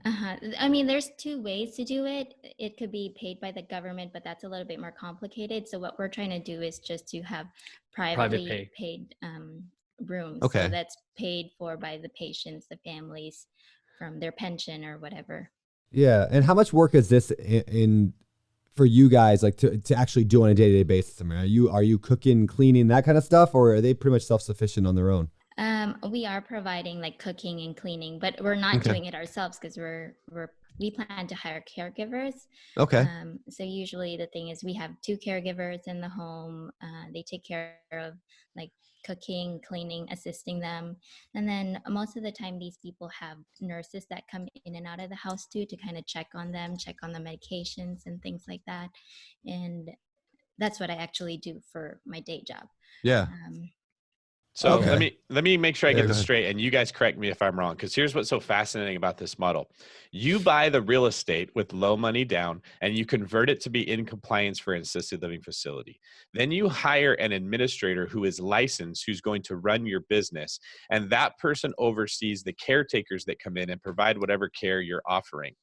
S6: I mean, there's 2 ways to do it. It could be paid by the government, but that's a little bit more complicated. So what we're trying to do is just to have privately paid rooms.
S1: Okay.
S6: So that's paid for by the patients, the families, from their pension or whatever.
S1: Yeah. And how much work is this in for you guys, like to actually do on a day-to-day basis? I mean, are you cooking, cleaning, that kind of stuff, or are they pretty much self-sufficient on their own?
S6: We are providing like cooking and cleaning, but we're not doing it ourselves because we plan to hire caregivers.
S1: Okay.
S6: So usually the thing is we have 2 caregivers in the home. They take care of like cooking, cleaning, assisting them. And then most of the time these people have nurses that come in and out of the house too, to kind of check on them, check on the medications and things like that. And that's what I actually do for my day job.
S1: Yeah.
S3: So let me make sure I get this straight, and you guys correct me if I'm wrong, because here's what's so fascinating about this model. You buy the real estate with low money down, and you convert it to be in compliance for an assisted living facility. Then you hire an administrator who is licensed, who's going to run your business, and that person oversees the caretakers that come in and provide whatever care you're offering.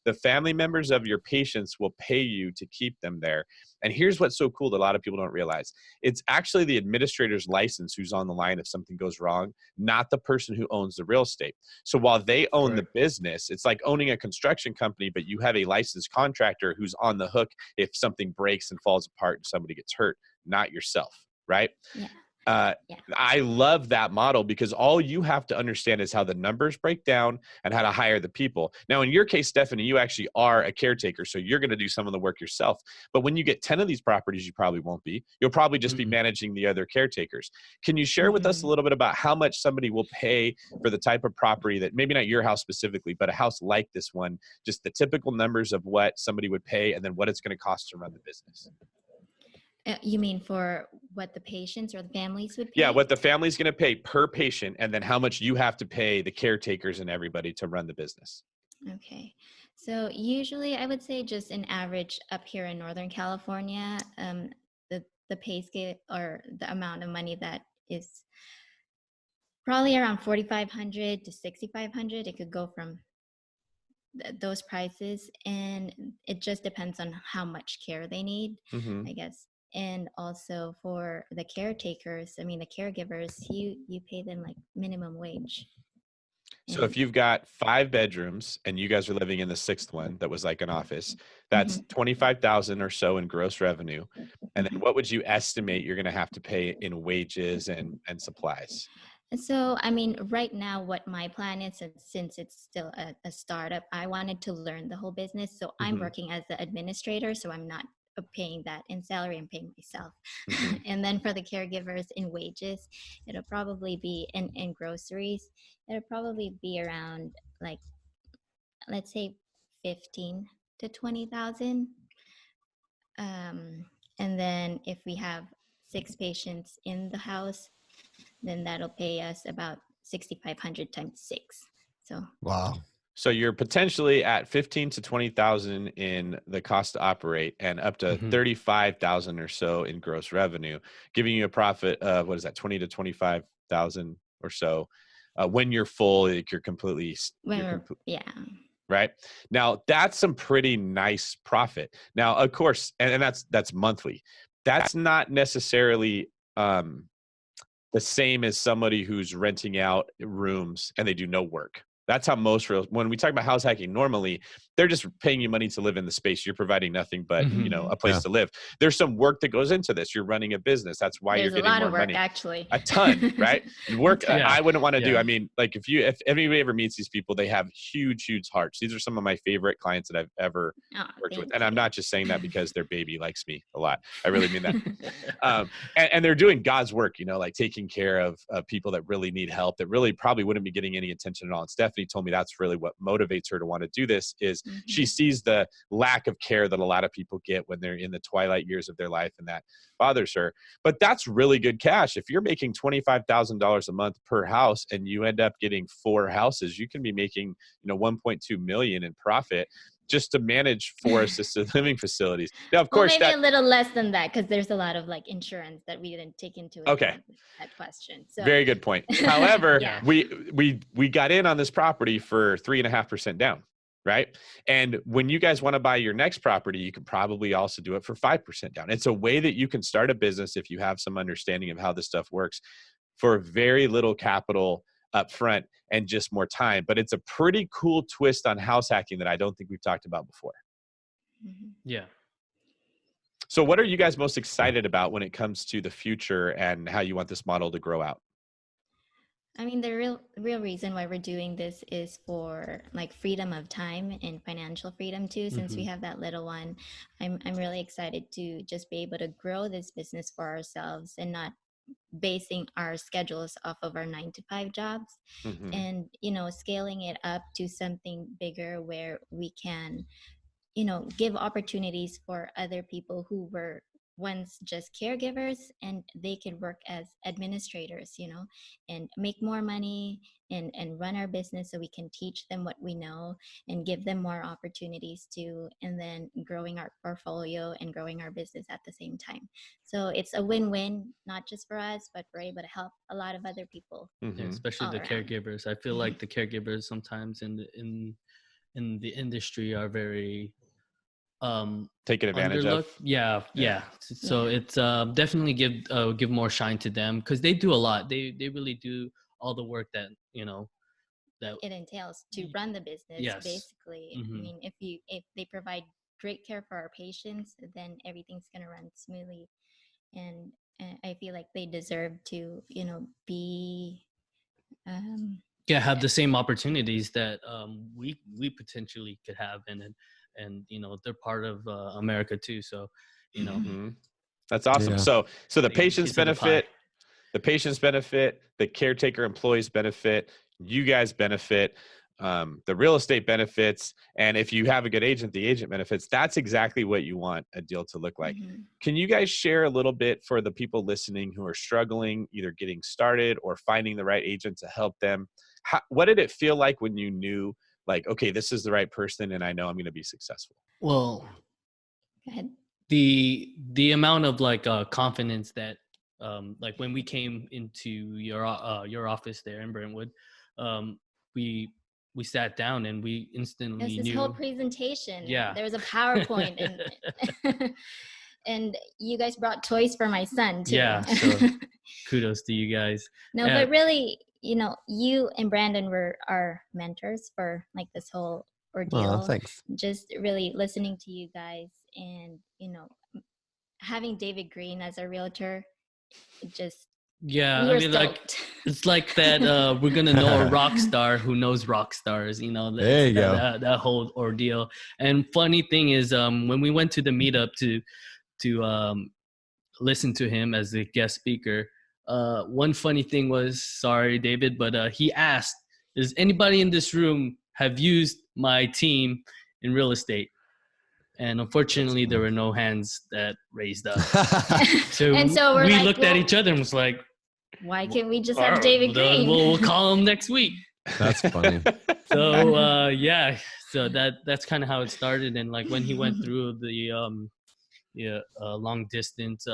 S3: The family members of your patients will pay you to keep them there. And here's what's so cool that a lot of people don't realize. It's actually the administrator's license who's on the line if something goes wrong, not the person who owns the real estate. So while they own the business, it's like owning a construction company, but you have a licensed contractor who's on the hook if something breaks and falls apart and somebody gets hurt, not yourself, right?
S6: Yeah.
S3: I love that model because all you have to understand is how the numbers break down and how to hire the people. Now, in your case, Stephanie, you actually are a caretaker, so you're going to do some of the work yourself. But when you get 10 of these properties, you probably won't be. You'll probably just be managing the other caretakers. Can you share with us a little bit about how much somebody will pay for the type of property that, maybe not your house specifically, but a house like this one, just the typical numbers of what somebody would pay and then what it's going to cost to run the business?
S6: You mean for what the patients or the families would pay?
S3: Yeah, what the family's going to pay per patient, and then how much you have to pay the caretakers and everybody to run the business.
S6: Okay. So usually I would say just an average up here in Northern California, the pay scale or the amount of money that is probably around $4,500 to $6,500. It could go from those prices, and it just depends on how much care they need, I guess. And also for the caretakers, I mean, the caregivers, you pay them like minimum wage.
S3: So if you've got 5 bedrooms and you guys are living in the 6th one that was like an office, that's $25,000 or so in gross revenue. And then what would you estimate you're going to have to pay in wages and supplies?
S6: So, I mean, right now, what my plan is, since it's still a startup, I wanted to learn the whole business. So I'm working as the administrator, so I'm not paying that in salary. I'm paying myself. And then for the caregivers in wages, it'll probably be in groceries, it'll probably be around like, let's say 15 to 20,000. And then if we have 6 patients in the house, then that'll pay us about 6,500 times 6. So
S1: wow.
S3: So you're potentially at 15 to 20,000 in the cost to operate, and up to 35,000 or so in gross revenue, giving you a profit of, what is that, 20 to 25,000 or so when you're full. Like you're completely, right? Now that's some pretty nice profit. Now, of course, and that's monthly. That's not necessarily the same as somebody who's renting out rooms and they do no work. That's how most when we talk about house hacking, normally they're just paying you money to live in the space. You're providing nothing but,
S5: Mhm.
S3: you know, a place to live. There's some work that goes into this. You're running a business. That's why
S6: There's
S3: you're getting
S6: a lot
S3: more
S6: of work,
S3: money.
S6: actually.
S3: A ton, right? Work
S6: ton.
S5: Yeah.
S3: I wouldn't want to do.
S5: Yeah.
S3: I mean, like if anybody ever meets these people, they have huge, huge hearts. These are some of my favorite clients that I've ever worked with. And I'm not just saying that because their baby likes me a lot. I really mean that. And they're doing God's work, you know, like taking care of people that really need help, that really probably wouldn't be getting any attention at all. And Stephanie told me that's really what motivates her to want to do this is she sees the lack of care that a lot of people get when they're in the twilight years of their life, and that bothers her. But that's really good cash. If you're making $25,000 a month per house and you end up getting 4 houses, you can be making, you know, 1.2 million in profit just to manage 4 assisted living facilities. Now, of course,
S6: maybe a little less than that, because there's a lot of like insurance that we didn't take into account with that question. So
S3: very good point. However,
S6: Yeah.
S3: we got in on this property for 3.5% down, right? And when you guys want to buy your next property, you can probably also do it for 5% down. It's a way that you can start a business if you have some understanding of how this stuff works for very little capital up front and just more time. But it's a pretty cool twist on house hacking that I don't think we've talked about before.
S5: Yeah.
S3: So what are you guys most excited about when it comes to the future and how you want this model to grow out?
S6: I mean, the real reason why we're doing this is for like freedom of time and financial freedom too. Since we have that little one, I'm really excited to just be able to grow this business for ourselves and not basing our schedules off of our 9-to-5 jobs, and, you know, scaling it up to something bigger where we can, you know, give opportunities for other people who were once just caregivers, and they can work as administrators, you know, and make more money and run our business, so we can teach them what we know and give them more opportunities to, and then growing our portfolio and growing our business at the same time. So it's a win-win, not just for us, but we're able to help a lot of other people.
S5: Yeah, especially the caregivers. I feel like the caregivers sometimes in the industry are very
S3: taken advantage of.
S5: Yeah. So it's definitely give more shine to them, because they do a lot. They really do all the work that, you know, that
S6: it entails to run the business. Basically, I mean, if they provide great care for our patients, then everything's going to run smoothly, and I feel like they deserve to, you know, be
S5: have the same opportunities that we potentially could have, and you know, they're part of America too, so, you know.
S3: That's awesome. So the patients benefit, the caretaker employees benefit, you guys benefit, the real estate benefits, and if you have a good agent, the agent benefits. That's exactly what you want a deal to look like. Can you guys share a little bit for the people listening who are struggling, either getting started or finding the right agent to help them? What did it feel like when you knew, like, okay, this is the right person and I know I'm going to be successful?
S5: Well,
S6: go ahead.
S5: The amount of like confidence that like when we came into your office there in Brentwood, we sat down and we instantly
S6: knew. This whole presentation.
S5: Yeah.
S6: There was a PowerPoint and and you guys brought toys for my son too.
S5: Yeah. So kudos to you guys.
S6: No, but really, you know, you and Brandon were our mentors for like this whole ordeal.
S1: Thanks.
S6: Just really listening to you guys, and, you know, having David Green as a realtor, it just,
S5: I mean, like, it's like that we're gonna know a rock star who knows rock stars, you know.
S1: There you go.
S5: That whole ordeal. And funny thing is, when we went to the meetup to listen to him as a guest speaker, one funny thing was, sorry David, but he asked, does anybody in this room have used my team in real estate? And unfortunately, there were no hands that raised up. So we like, looked at each other and was like,
S6: why can't we just have David Green?
S5: We'll call him next week.
S1: That's funny.
S5: So so that's kind of how it started. And like when he went through the long distance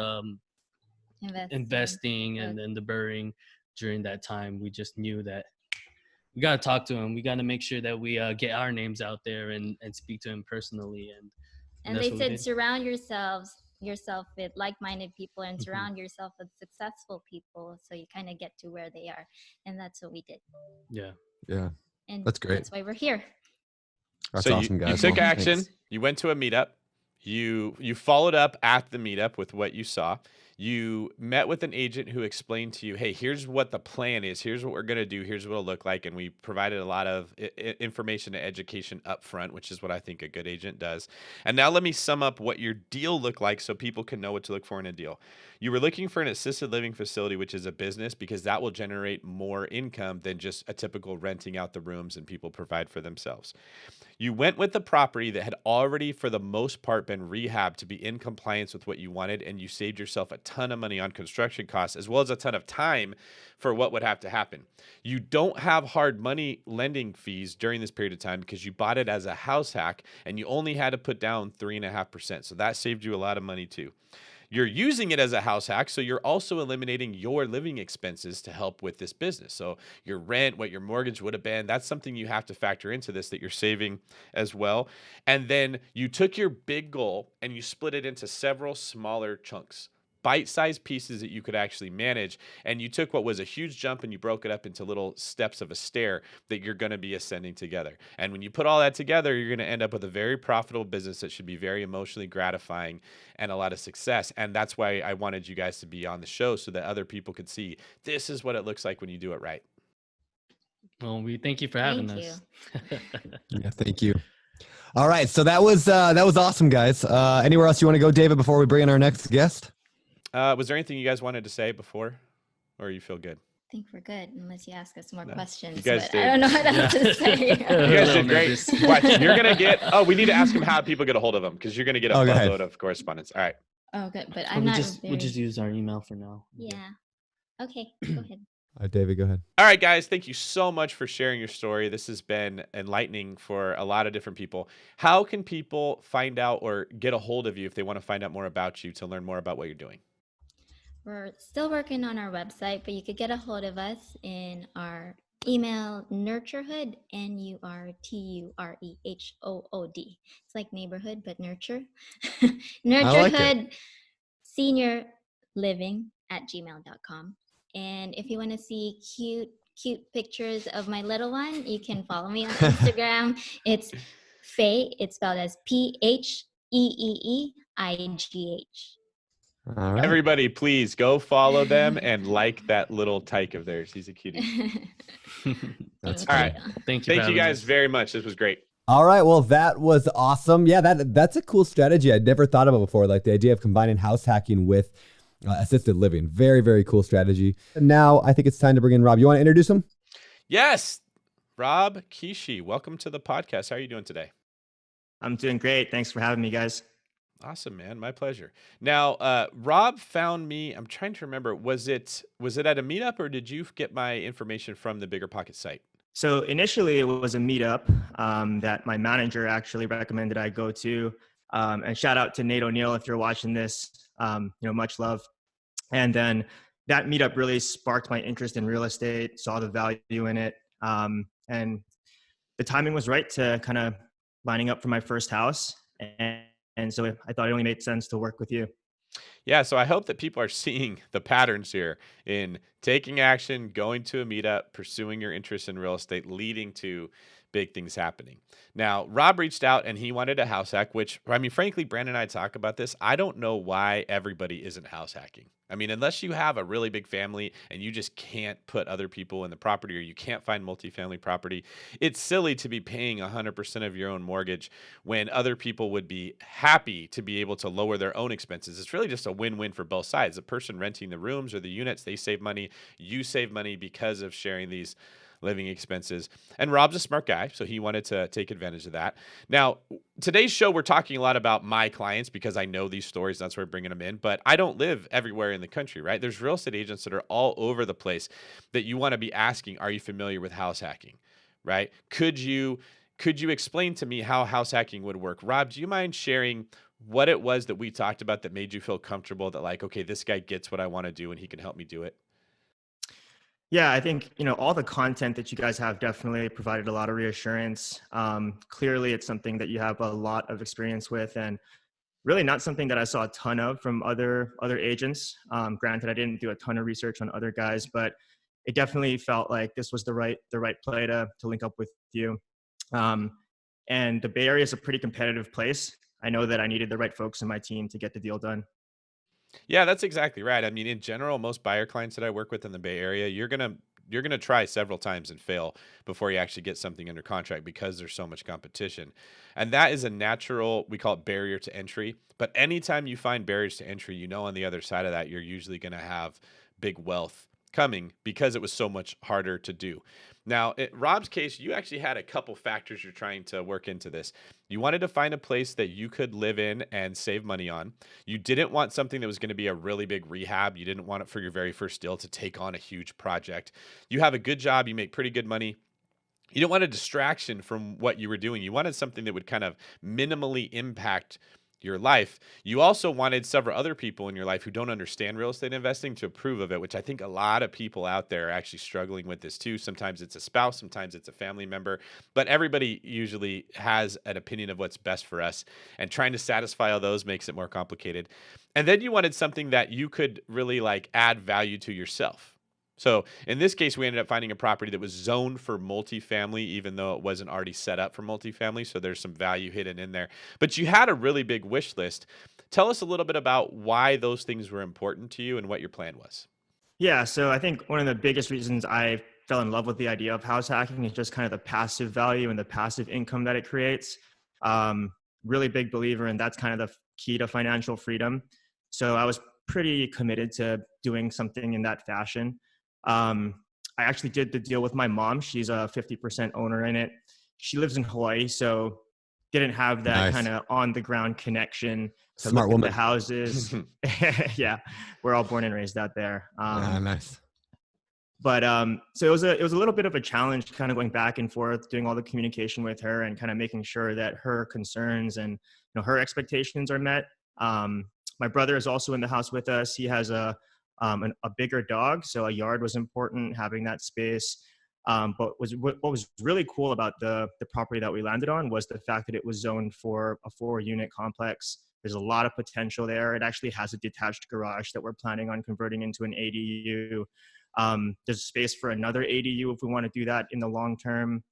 S5: investing and then the burring during that time, we just knew that we got to talk to him. We got to make sure that we get our names out there and speak to him personally. And
S6: they said, surround yourselves yourself with like-minded people and surround yourself with successful people, so you kind of get to where they are. And that's what we did.
S1: Yeah.
S6: And
S1: That's great.
S6: that's why we're here.
S1: That's
S3: So
S1: awesome,
S3: you
S1: guys.
S3: took
S1: Well,
S3: action.
S1: thanks.
S3: You went to a meetup. You followed up at the meetup with what you saw. You met with an agent who explained to you, hey, here's what the plan is. Here's what we're going to do. Here's what it'll look like. And we provided a lot of information and education up front, which is what I think a good agent does. And now let me sum up what your deal looked like so people can know what to look for in a deal. You were looking for an assisted living facility, which is a business, because that will generate more income than just a typical renting out the rooms and people provide for themselves. You went with the property that had already, for the most part, been rehabbed to be in compliance with what you wanted, and you saved yourself a ton of money on construction costs, as well as a ton of time for what would have to happen. You don't have hard money lending fees during this period of time because you bought it as a house hack, and you only had to put down 3.5%. So that saved you a lot of money too. You're using it as a house hack, so you're also eliminating your living expenses to help with this business. So your rent, what your mortgage would have been, that's something you have to factor into this that you're saving as well. And then you took your big goal and you split it into several smaller chunks, bite-sized pieces that you could actually manage. And you took what was a huge jump and you broke it up into little steps of a stair that you're going to be ascending together. And when you put all that together, you're going to end up with a very profitable business that should be very emotionally gratifying and a lot of success. And that's why I wanted you guys to be on the show, so that other people could see this is what it looks like when you do it right.
S5: Well, we thank you for having
S6: Thank
S5: us.
S1: Yeah, thank you. All right, so that was awesome, guys. Anywhere else you want to go, David, before we bring in our next guest?
S3: Was there anything you guys wanted to say before, or you feel good?
S6: I think we're good, unless you ask us more
S3: No,
S6: questions.
S3: you guys
S6: But
S3: did.
S6: I don't know what else to say.
S3: You guys did great. Watch, you're gonna get. Oh, we need to ask him how people get a hold of him, because you're gonna get a boatload of correspondence. All right.
S6: Oh, good. But
S5: We'll
S6: I'm not.
S5: we'll just use our email for now.
S6: Yeah. Okay. Go ahead.
S1: All right, David, go ahead.
S3: All right, guys. Thank you so much for sharing your story. This has been enlightening for a lot of different people. How can people find out or get a hold of you if they want to find out more about you, to learn more about what you're doing?
S6: We're still working on our website, but you could get a hold of us in our email, nurturehood, NURTUREHOOD. It's like neighborhood, but nurture. Nurturehood senior living at gmail.com. And if you want to see cute pictures of my little one, you can follow me on Instagram. It's Faye. It's spelled as PHEEEEIGH.
S1: All right.
S3: Everybody, please go follow them and like that little tyke of theirs. He's a cutie.
S1: That's
S3: All right.
S5: Thank you.
S3: Thank you guys very much. This was great.
S1: All right. Well, that was awesome. Yeah, that's a cool strategy I'd never thought about before. Like the idea of combining house hacking with assisted living. Very, very cool strategy. And now I think it's time to bring in Rob. You want to introduce him?
S3: Yes. Rob Kishi, welcome to the podcast. How are you doing today?
S7: I'm doing great. Thanks for having me, guys.
S3: Awesome, man. My pleasure. Now, Rob found me. I'm trying to remember. Was it at a meetup, or did you get my information from the BiggerPockets site?
S7: So initially it was a meetup that my manager actually recommended I go to. And shout out to Nate O'Neill if you're watching this. Much love. And then that meetup really sparked my interest in real estate, saw the value in it. And the timing was right to kind of lining up for my first house. And so I thought it only made sense to work with you.
S3: Yeah, so I hope that people are seeing the patterns here in taking action, going to a meetup, pursuing your interest in real estate, leading to big things happening. Now, Rob reached out and he wanted a house hack, which, I mean, frankly, Brandon and I talk about this. I don't know why everybody isn't house hacking. I mean, unless you have a really big family and you just can't put other people in the property, or you can't find multifamily property, it's silly to be paying 100% of your own mortgage when other people would be happy to be able to lower their own expenses. It's really just a win-win for both sides. The person renting the rooms or the units, they save money. You save money because of sharing these living expenses. And Rob's a smart guy, so he wanted to take advantage of that. Now, today's show, we're talking a lot about my clients because I know these stories. That's why we're bringing them in. But I don't live everywhere in the country, right? There's real estate agents that are all over the place that you want to be asking, are you familiar with house hacking, right? Could you explain to me how house hacking would work? Rob, do you mind sharing what it was that we talked about that made you feel comfortable that, like, okay, this guy gets what I want to do and he can help me do it?
S7: Yeah, I think, all the content that you guys have definitely provided a lot of reassurance. Clearly, it's something that you have a lot of experience with. And really not something that I saw a ton of from other agents. Granted, I didn't do a ton of research on other guys, but it definitely felt like this was the right play to link up with you. And the Bay Area is a pretty competitive place. I know that I needed the right folks in my team to get the deal done.
S3: Yeah, that's exactly right. I mean, in general, most buyer clients that I work with in the Bay Area, you're gonna try several times and fail before you actually get something under contract because there's so much competition. And that is a natural, we call it barrier to entry. But anytime you find barriers to entry, you know on the other side of that, you're usually gonna have big wealth coming because it was so much harder to do. Now, in Rob's case, you actually had a couple factors you're trying to work into this. You wanted to find a place that you could live in and save money on. You didn't want something that was going to be a really big rehab. You didn't want it for your very first deal to take on a huge project. You have a good job. You make pretty good money. You don't want a distraction from what you were doing. You wanted something that would kind of minimally impact your life. You also wanted several other people in your life who don't understand real estate investing to approve of it, which I think a lot of people out there are actually struggling with this too. Sometimes it's a spouse, sometimes it's a family member, but everybody usually has an opinion of what's best for us, and trying to satisfy all those makes it more complicated. And then you wanted something that you could really like add value to yourself. So in this case, we ended up finding a property that was zoned for multifamily, even though it wasn't already set up for multifamily. So there's some value hidden in there. But you had a really big wish list. Tell us a little bit about why those things were important to you and what your plan was.
S7: Yeah, so I think one of the biggest reasons I fell in love with the idea of house hacking is just kind of the passive value and the passive income that it creates. Really big believer, and that's kind of the key to financial freedom. So I was pretty committed to doing something in that fashion. I actually did the deal with my mom. She's a 50% owner in it. She lives in Hawaii, so didn't have that kind of on the ground connection to
S1: Smart
S7: look
S1: woman.
S7: at the houses. Yeah, we're all born and raised out there.
S1: Nice.
S7: But so it was a little bit of a challenge, kind of going back and forth, doing all the communication with her and kind of making sure that her concerns and her expectations are met. My brother is also in the house with us. He has a bigger dog, so a yard was important, having that space. But what was really cool about the property that we landed on was the fact that it was zoned for a 4-unit complex. There's a lot of potential there. It actually has a detached garage that we're planning on converting into an ADU. There's space for another ADU if we want to do that in the long term.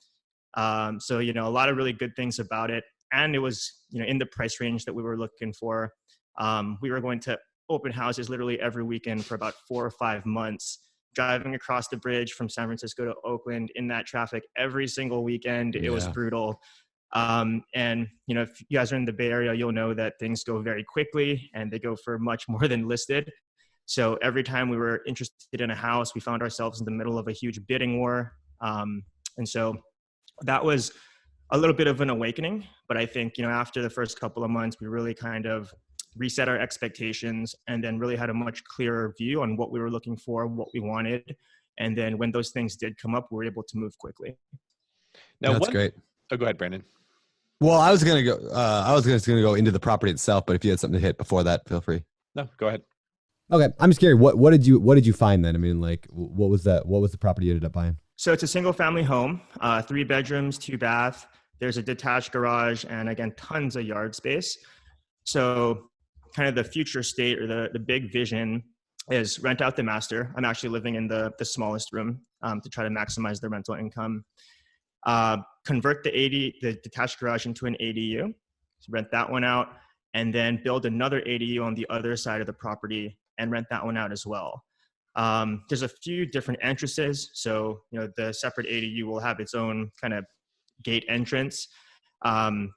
S7: So a lot of really good things about it, and it was in the price range that we were looking for. We were going to open houses literally every weekend for about 4 or 5 months, driving across the bridge from San Francisco to Oakland in that traffic every single weekend. It was brutal. And if you guys are in the Bay Area, you'll know that things go very quickly and they go for much more than listed. So every time we were interested in a house, we found ourselves in the middle of a huge bidding war. And so that was a little bit of an awakening. But I think, after the first couple of months, we really kind of reset our expectations and then really had a much clearer view on what we were looking for, what we wanted. And then when those things did come up, we were able to move quickly.
S3: Now,
S1: that's great.
S3: Oh, go ahead, Brandon.
S1: Well, I was going to go into the property itself, but if you had something to hit before that, feel free.
S3: No, go ahead.
S1: Okay. I'm just curious. What did you find then? I mean, like, what was the property you ended up buying?
S7: So it's a single family home, 3 bedrooms, 2 bath. There's a detached garage and again, tons of yard space. So kind of the future state or the big vision is rent out the master. I'm actually living in the smallest room to try to maximize the rental income. Convert the detached garage into an ADU, rent that one out, and then build another ADU on the other side of the property and rent that one out as well. There's a few different entrances. So, the separate ADU will have its own kind of gate entrance and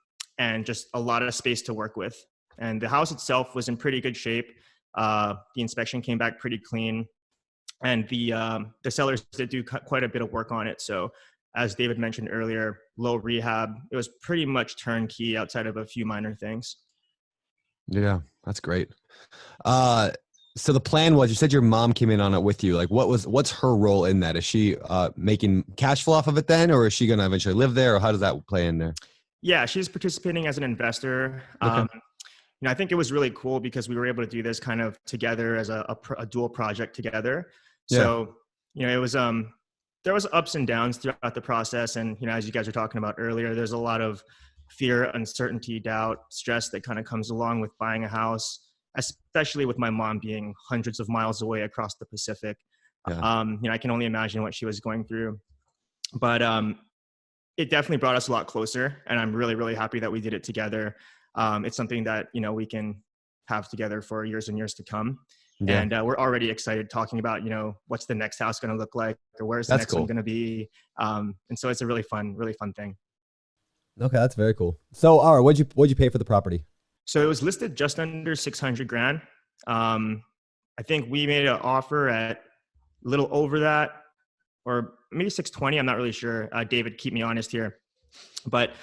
S7: just a lot of space to work with. And the house itself was in pretty good shape. The inspection came back pretty clean. And the sellers did do quite a bit of work on it. So as David mentioned earlier, low rehab, it was pretty much turnkey outside of a few minor things.
S1: Yeah, that's great. So the plan was, you said your mom came in on it with you. Like, what's her role in that? Is she making cash flow off of it then, or is she going to eventually live there, or how does that play in there?
S7: Yeah, she's participating as an investor.
S1: Okay.
S7: I think it was really cool because we were able to do this kind of together as a dual project together. So, it was, there was ups and downs throughout the process. And, as you guys were talking about earlier, there's a lot of fear, uncertainty, doubt, stress that kind of comes along with buying a house, especially with my mom being hundreds of miles away across the Pacific.
S1: Yeah.
S7: I can only imagine what she was going through. But it definitely brought us a lot closer, and I'm really, really happy that we did it together. It's something that, we can have together for years and years to come. Yeah. And we're already excited talking about, what's the next house going to look like, or where's the next one going to be. And so it's a really fun thing.
S1: Okay, that's very cool. So, all right, what'd you pay for the property?
S7: So it was listed just under 600 grand. I think we made an offer at a little over that, or maybe 620. I'm not really sure. David, keep me honest here. But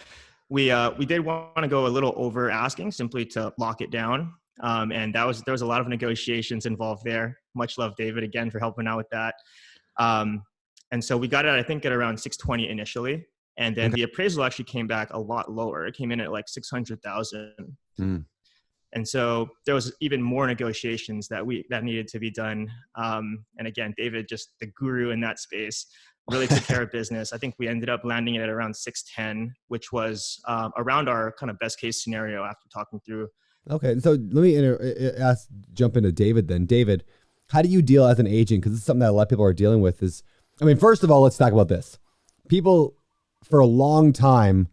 S7: we did want to go a little over asking, simply to lock it down. And there was a lot of negotiations involved there. Much love, David, again, for helping out with that. And so we got it, I think, at around 620 initially. And then the appraisal actually came back a lot lower. It came in at like 600,000. And so there was even more negotiations that needed to be done. And again, David, just the guru in that space, really took care of business. I think we ended up landing it at around 610, which was around our kind of best case scenario after talking through.
S1: Okay, so let me jump into David then. David, how do you deal as an agent? Because it's something that a lot of people are dealing with. First of all, let's talk about this. People, for a long time,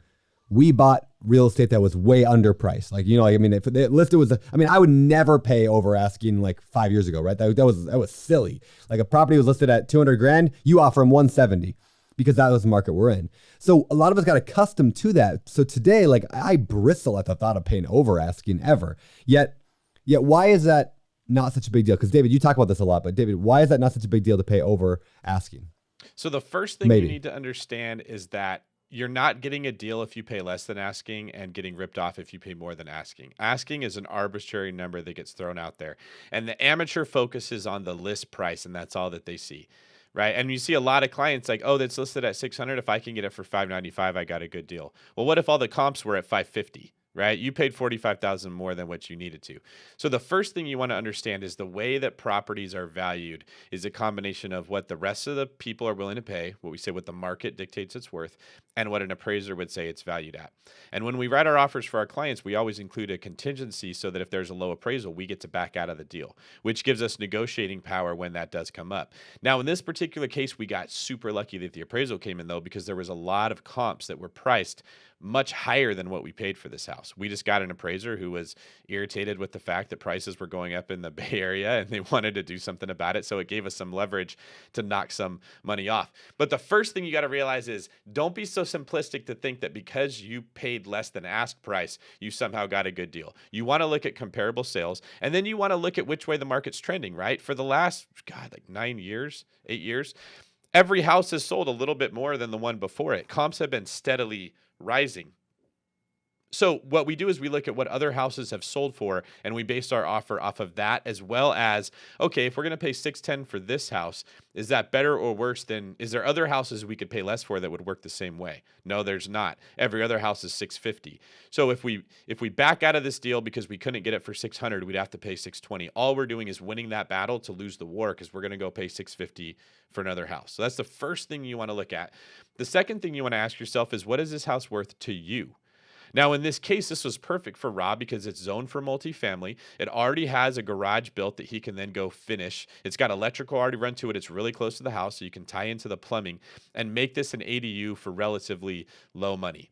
S1: we bought real estate that was way underpriced. If they listed was, I would never pay over asking like 5 years ago, right? That was silly. Like a property was listed at 200 grand, you offer them 170 because that was the market we're in. So a lot of us got accustomed to that. So today, like I bristle at the thought of paying over asking ever. Yet why is that not such a big deal? Because David, you talk about this a lot, but David, why is that not such a big deal to pay over asking?
S3: So the first thing you need to understand is that you're not getting a deal if you pay less than asking and getting ripped off if you pay more than asking. Asking is an arbitrary number that gets thrown out there. And the amateur focuses on the list price, and that's all that they see, right? And you see a lot of clients like, oh, that's listed at 600. If I can get it for 595, I got a good deal. Well, what if all the comps were at 550? Right? You paid $45,000 more than what you needed to. So the first thing you want to understand is the way that properties are valued is a combination of what the rest of the people are willing to pay, what we say what the market dictates it's worth, and what an appraiser would say it's valued at. And when we write our offers for our clients, we always include a contingency so that if there's a low appraisal, we get to back out of the deal, which gives us negotiating power when that does come up. Now, in this particular case, we got super lucky that the appraisal came in, though, because there was a lot of comps that were priced much higher than what we paid for this house. We just got an appraiser who was irritated with the fact that prices were going up in the Bay Area and they wanted to do something about it. So it gave us some leverage to knock some money off. But the first thing you got to realize is don't be so simplistic to think that because you paid less than ask price, you somehow got a good deal. You want to look at comparable sales, and then you want to look at which way the market's trending, right? For the last, 8 years, every house has sold a little bit more than the one before it. Comps have been steadily rising. So what we do is we look at what other houses have sold for, and we base our offer off of that, as well as, okay, if we're going to pay $610 for this house, is that better or worse than, is there other houses we could pay less for that would work the same way? No, there's not. Every other house is $650. So if we back out of this deal because we couldn't get it for $600, we'd have to pay $620. All we're doing is winning that battle to lose the war, because we're going to go pay $650 for another house. So that's the first thing you want to look at. The second thing you want to ask yourself is, what is this house worth to you? Now, in this case, this was perfect for Rob because it's zoned for multifamily. It already has a garage built that he can then go finish. It's got electrical already run to it. It's really close to the house, so you can tie into the plumbing and make this an ADU for relatively low money.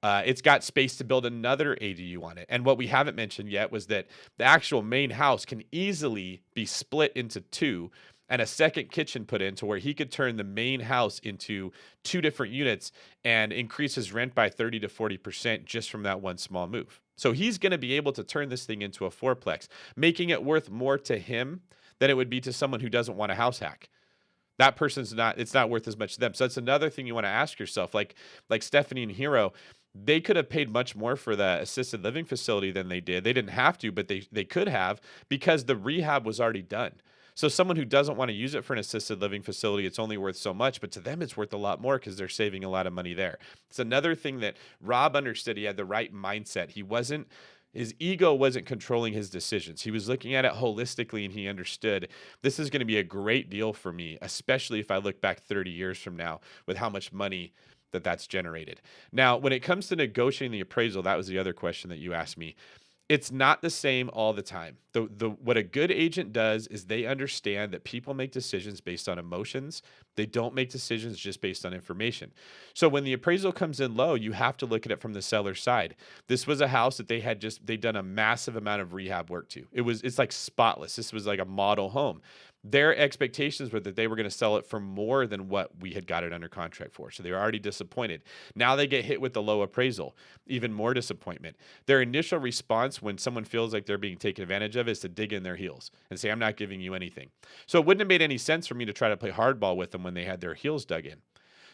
S3: It's got space to build another ADU on it. And what we haven't mentioned yet was that the actual main house can easily be split into two and a second kitchen put in to where he could turn the main house into 2 different units and increase his rent by 30 to 40% just from that one small move. So he's going to be able to turn this thing into a fourplex, making it worth more to him than it would be to someone who doesn't want a house hack. That person's it's not worth as much to them. So that's another thing you want to ask yourself. Like Stephanie and Hero, they could have paid much more for the assisted living facility than they did. They didn't have to, but they could have, because the rehab was already done. So someone who doesn't want to use it for an assisted living facility, it's only worth so much, but to them it's worth a lot more because they're saving a lot of money there. It's another thing that Rob understood. He had the right mindset. His ego wasn't controlling his decisions. He was looking at it holistically, and he understood this is going to be a great deal for me, especially if I look back 30 years from now with how much money that's generated. Now, when it comes to negotiating the appraisal, that was the other question that you asked me. It's not the same all the time. What a good agent does is they understand that people make decisions based on emotions. They don't make decisions just based on information. So when the appraisal comes in low, you have to look at it from the seller's side. This was a house that they'd done a massive amount of rehab work to. It's like spotless. This was like a model home. Their expectations were that they were going to sell it for more than what we had got it under contract for. So they were already disappointed. Now they get hit with the low appraisal, even more disappointment. Their initial response when someone feels like they're being taken advantage of is to dig in their heels and say, I'm not giving you anything. So it wouldn't have made any sense for me to try to play hardball with them when they had their heels dug in.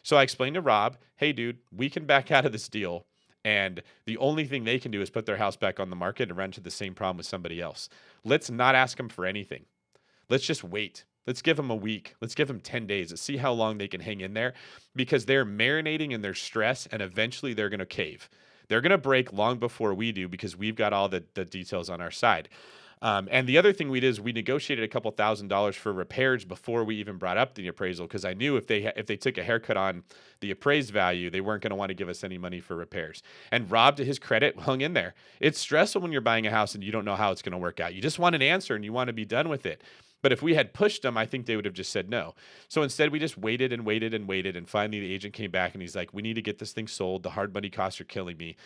S3: So I explained to Rob, hey, dude, we can back out of this deal. And the only thing they can do is put their house back on the market and run into the same problem with somebody else. Let's not ask them for anything. Let's just wait. Let's give them a week. Let's give them 10 days. Let's see how long they can hang in there, because they're marinating in their stress and eventually they're going to cave. They're going to break long before we do because we've got all the details on our side. And the other thing we did is we negotiated a couple $1,000s for repairs before we even brought up the appraisal, because I knew if they took a haircut on the appraised value, they weren't going to want to give us any money for repairs. And Rob, to his credit, hung in there. It's stressful when you're buying a house and you don't know how it's going to work out. You just want an answer and you want to be done with it. But if we had pushed them, I think they would have just said no. So instead, we just waited and waited and waited. And finally, the agent came back and he's like, we need to get this thing sold. The hard money costs are killing me.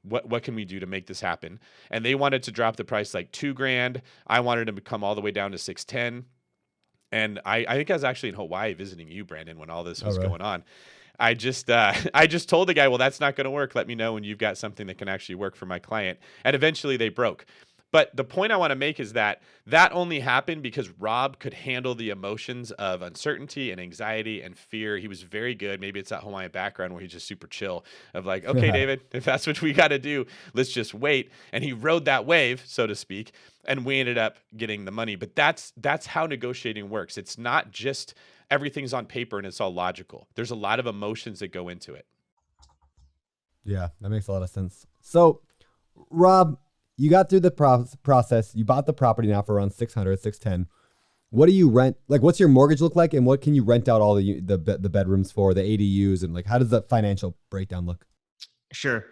S3: What can we do to make this happen? And they wanted to drop the price like $2,000. I wanted them to come all the way down to $610. And I think I was actually in Hawaii visiting you, Brandon, when all this was going on. I just told the guy, well, that's not going to work. Let me know when you've got something that can actually work for my client. And eventually they broke. But the point I want to make is that only happened because Rob could handle the emotions of uncertainty and anxiety and fear. He was very good. Maybe it's that Hawaiian background where he's just super chill of like, okay, David, if that's what we got to do, let's just wait. And he rode that wave, so to speak, and we ended up getting the money. But that's how negotiating works. It's not just everything's on paper and it's all logical. There's a lot of emotions that go into it.
S1: Yeah, that makes a lot of sense. So, Rob, you got through the process. You bought the property now for around $600, $610. What do you rent? Like, what's your mortgage look like, and what can you rent out all the bedrooms for, the ADUs, and like, how does the financial breakdown look?
S7: Sure.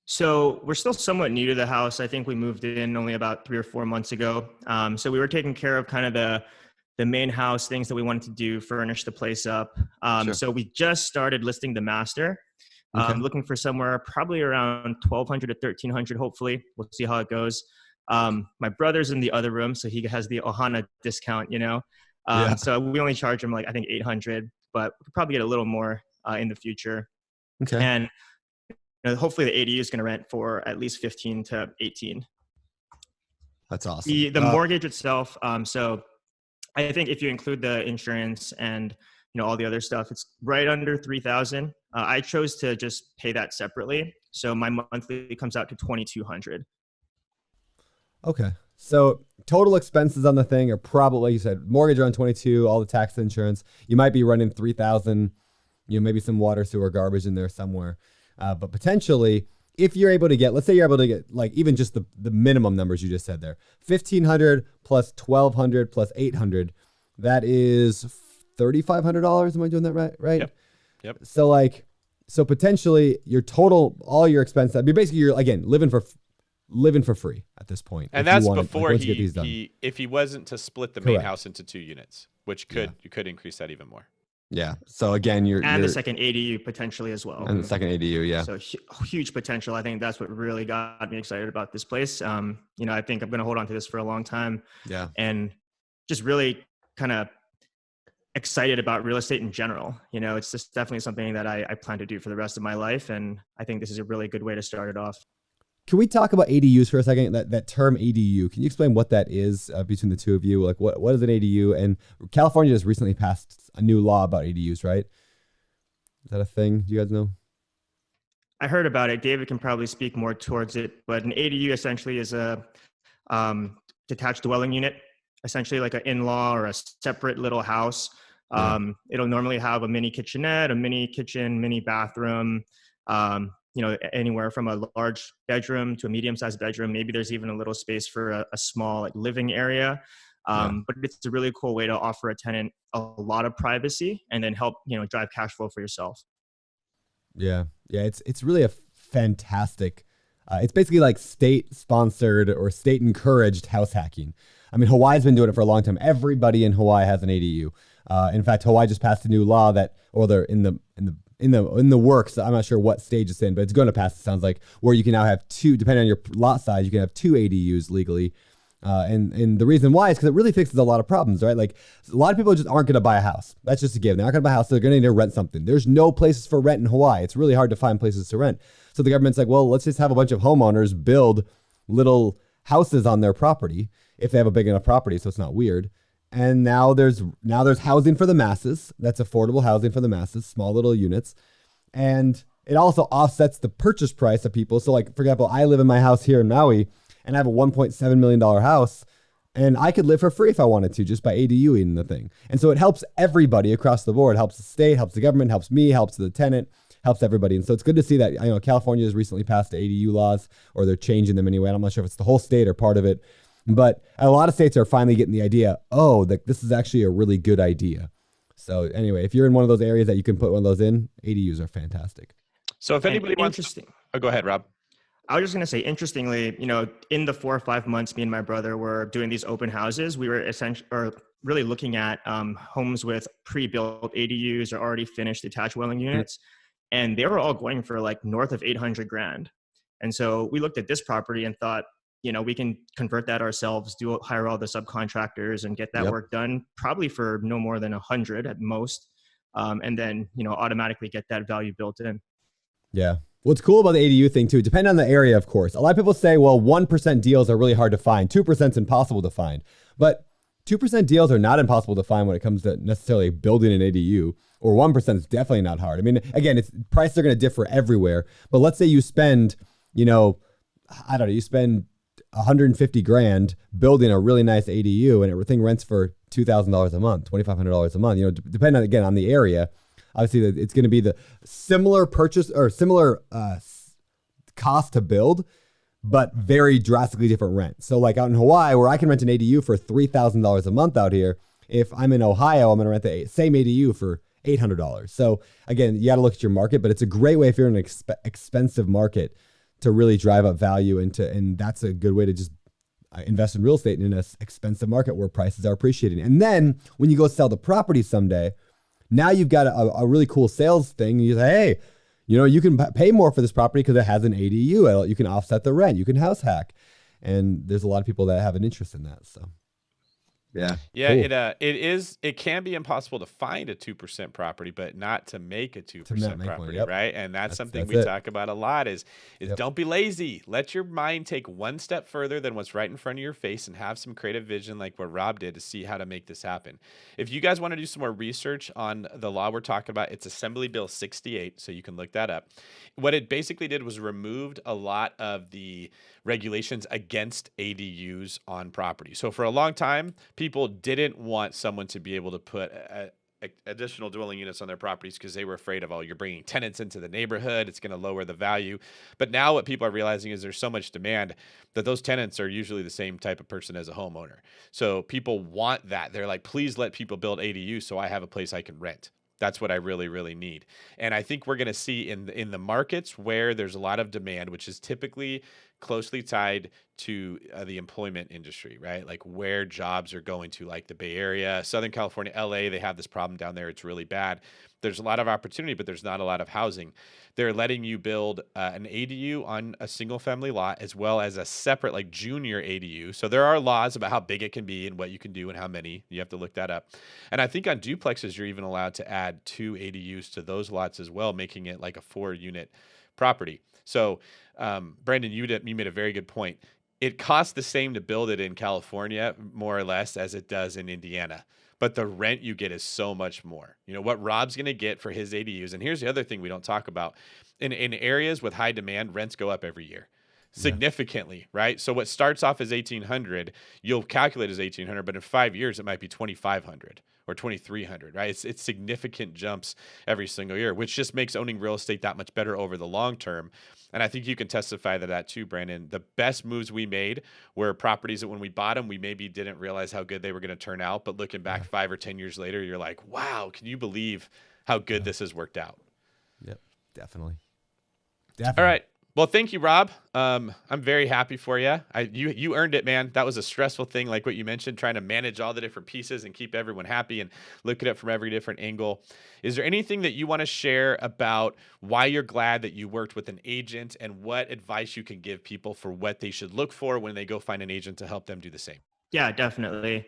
S7: So we're still somewhat new to the house. I think we moved in only about 3 or 4 months ago. So we were taking care of kind of the main house things that we wanted to do, furnish the place up.
S1: Sure.
S7: So we just started listing the master.
S1: Okay.
S7: Looking for somewhere probably around 1,200 to 1,300. Hopefully, we'll see how it goes. My brother's in the other room, so he has the Ohana discount.
S1: Yeah.
S7: So we only charge him like I think 800, but we'll probably get a little more in the future.
S1: Okay.
S7: And hopefully the ADU is going to rent for at least 15 to 18.
S1: That's awesome.
S7: The mortgage itself. So I think if you include the insurance and all the other stuff, it's right under 3,000. I chose to just pay that separately. So my monthly comes out to 2,200.
S1: Okay. So total expenses on the thing are probably, like you said, mortgage around 22, all the tax insurance. You might be running 3,000, maybe some water, sewer, garbage in there somewhere. But potentially, if you're able to get, let's say you're able to get like even just the minimum numbers you just said there, 1,500 plus 1,200 plus 800, that is $3,500. Am I doing that right?
S3: Yep.
S1: So potentially your total, all your expenses, I mean, basically you're again living for free at this point.
S3: And that's before if he wasn't to split the main house into 2 units, which you could increase that even more.
S1: Yeah. So again, you're
S7: the second ADU potentially as well.
S1: And the second ADU, yeah.
S7: So huge potential. I think that's what really got me excited about this place. I think I'm going to hold on to this for a long time.
S1: Yeah.
S7: And just really kind of excited about real estate in general. It's just definitely something that I plan to do for the rest of my life. And I think this is a really good way to start it off.
S1: Can we talk about ADUs for a second? That term ADU, can you explain what that is between the two of you? Like what is an ADU? And California just recently passed a new law about ADUs, right? Is that a thing? Do you guys know?
S7: I heard about it. David can probably speak more towards it, but an ADU essentially is a detached dwelling unit, essentially like an in-law or a separate little house. It'll normally have a mini kitchenette, a mini kitchen, mini bathroom, anywhere from a large bedroom to a medium-sized bedroom. Maybe there's even a little space for a small living area. But it's a really cool way to offer a tenant a lot of privacy and then help, drive cash flow for yourself.
S1: Yeah. Yeah. It's really a fantastic, it's basically like state sponsored or state encouraged house hacking. I mean, Hawaii's been doing it for a long time. Everybody in Hawaii has an ADU. In fact, Hawaii just passed a new law that, or they're in the works. I'm not sure what stage it's in, but it's going to pass. It sounds like, where you can now have two, depending on your lot size, you can have two ADUs legally. And the reason why is because it really fixes a lot of problems, right? Like, a lot of people just aren't going to buy a house. That's just a given. They're not going to buy a house. So they're going to need to rent something. There's no places for rent in Hawaii. It's really hard to find places to rent. So the government's like, well, let's just have a bunch of homeowners build little houses on their property if they have a big enough property, so it's not weird. And now there's housing for the masses. That's affordable housing for the masses, small little units. And it also offsets the purchase price of people. So, like, for example, I live in my house here in Maui, and I have a $1.7 million house, and I could live for free if I wanted to, just by ADUing the thing. And so it helps everybody across the board. It helps the state, helps the government, helps me, helps the tenant, helps everybody. And so it's good to see that, California has recently passed ADU laws, or they're changing them anyway. I'm not sure if it's the whole state or part of it, but a lot of states are finally getting the idea, that this is actually a really good idea. So anyway, if you're in one of those areas that you can put one of those in, ADUs are fantastic.
S3: So if anybody wants to, go ahead, Rob.
S7: I was just going to say, interestingly, in the 4 or 5 months me and my brother were doing these open houses, we were really looking at homes with pre-built ADUs or already finished detached dwelling units. And they were all going for like north of 800 grand. And so we looked at this property and thought, we can convert that ourselves, hire all the subcontractors and get that work done probably for no more than 100 at most. And then, automatically get that value built in. Yeah.
S1: What's cool about the ADU thing too, depending on the area, of course. A lot of people say, well, 1% deals are really hard to find. 2% is impossible to find. But 2% deals are not impossible to find when it comes to necessarily building an ADU, or 1% is definitely not hard. I mean, again, prices are going to differ everywhere. But let's say you spend, you spend 150 grand building a really nice ADU, and everything rents for $2,000 a month, $2,500 a month, depending on the area. Obviously, it's going to be the similar purchase or similar cost to build, but very drastically different rent. So like out in Hawaii, where I can rent an ADU for $3,000 a month out here, if I'm in Ohio, I'm going to rent the same ADU for $800. So again, you got to look at your market, but it's a great way if you're in an expensive market to really drive up value, and that's a good way to just invest in real estate in an expensive market where prices are appreciating. And then when you go sell the property someday, now you've got a really cool sales thing. You say, hey, you can pay more for this property because it has an ADU. You can offset the rent. You can house hack. And there's a lot of people that have an interest in that. So,
S3: yeah. Cool. It can be impossible to find a 2% property, but not to make a 2% property, right? And that's something we talk about a lot is don't be lazy. Let your mind take one step further than what's right in front of your face, and have some creative vision like what Rob did to see how to make this happen. If you guys want to do some more research on the law we're talking about, it's Assembly Bill 68, so you can look that up. What it basically did was removed a lot of the regulations against ADUs on property. So for a long time, people didn't want someone to be able to put additional dwelling units on their properties because they were afraid of, you're bringing tenants into the neighborhood, it's going to lower the value. But now what people are realizing is there's so much demand that those tenants are usually the same type of person as a homeowner. So people want that. They're like, please let people build ADUs so I have a place I can rent. That's what I really, really need. And I think we're going to see in the markets where there's a lot of demand, which is typically closely tied to the employment industry, right? Like where jobs are going to, like the Bay Area, Southern California, LA, they have this problem down there. It's really bad. There's a lot of opportunity, but there's not a lot of housing. They're letting you build an ADU on a single family lot, as well as a separate like junior ADU. So there are laws about how big it can be and what you can do and how many. You have to look that up. And I think on duplexes, you're even allowed to add 2 ADUs to those lots as well, making it like a 4-unit property. So Brandon, you made a very good point. It costs the same to build it in California, more or less, as it does in Indiana. But the rent you get is so much more. What Rob's going to get for his ADUs. And here's the other thing we don't talk about. In areas with high demand, rents go up every year significantly, right? So what starts off as $1,800, you'll calculate as $1,800, but in 5 years, it might be $2,500 or $2,300, right? It's significant jumps every single year, which just makes owning real estate that much better over the long term. And I think you can testify to that too, Brandon. The best moves we made were properties that when we bought them, we maybe didn't realize how good they were going to turn out. But looking back 5 or 10 years later, you're like, wow, can you believe how good this has worked out?
S1: Yep. Definitely.
S3: All right. Well, thank you, Rob. I'm very happy for you. You earned it, man. That was a stressful thing, like what you mentioned, trying to manage all the different pieces and keep everyone happy and look at it from every different angle. Is there anything that you want to share about why you're glad that you worked with an agent and what advice you can give people for what they should look for when they go find an agent to help them do the same?
S7: Yeah, definitely.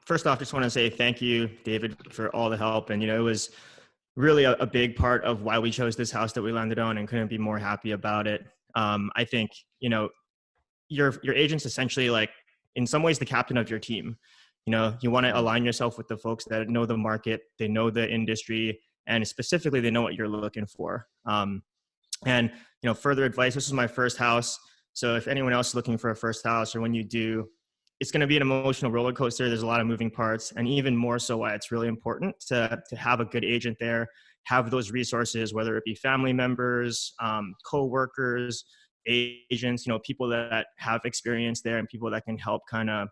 S7: First off, just want to say thank you, David, for all the help. And, it was really a big part of why we chose this house that we landed on, and couldn't be more happy about it. I think, your agent's essentially, like, in some ways, the captain of your team. You want to align yourself with the folks that know the market, they know the industry, and specifically they know what you're looking for. And further advice, this is my first house. So if anyone else is looking for a first house, or when you do, it's going to be an emotional roller coaster. There's a lot of moving parts, and even more so why it's really important to have a good agent there, have those resources, whether it be family members, co-workers, agents, people that have experience there, and people that can help kind of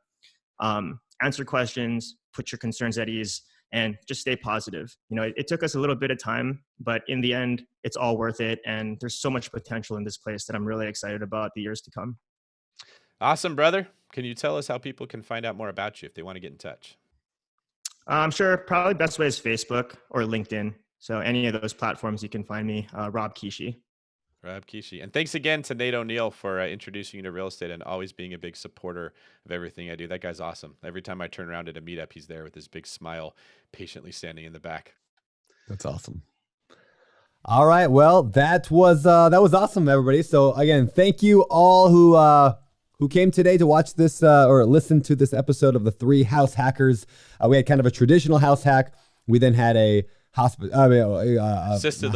S7: answer questions, put your concerns at ease, and just stay positive. It took us a little bit of time, but in the end, it's all worth it. And there's so much potential in this place that I'm really excited about the years to come.
S3: Awesome, brother. Can you tell us how people can find out more about you if they want to get in touch?
S7: I'm sure probably best way is Facebook or LinkedIn. So any of those platforms, you can find me, Rob Kishi.
S3: Rob Kishi. And thanks again to Nate O'Neill for introducing you to real estate and always being a big supporter of everything I do. That guy's awesome. Every time I turn around at a meetup, he's there with his big smile, patiently standing in the back.
S1: That's awesome. All right. Well, that was awesome, everybody. So again, thank you all who came today to watch this or listen to this episode of the 3 House Hackers. We had kind of a traditional house hack. We then had a assisted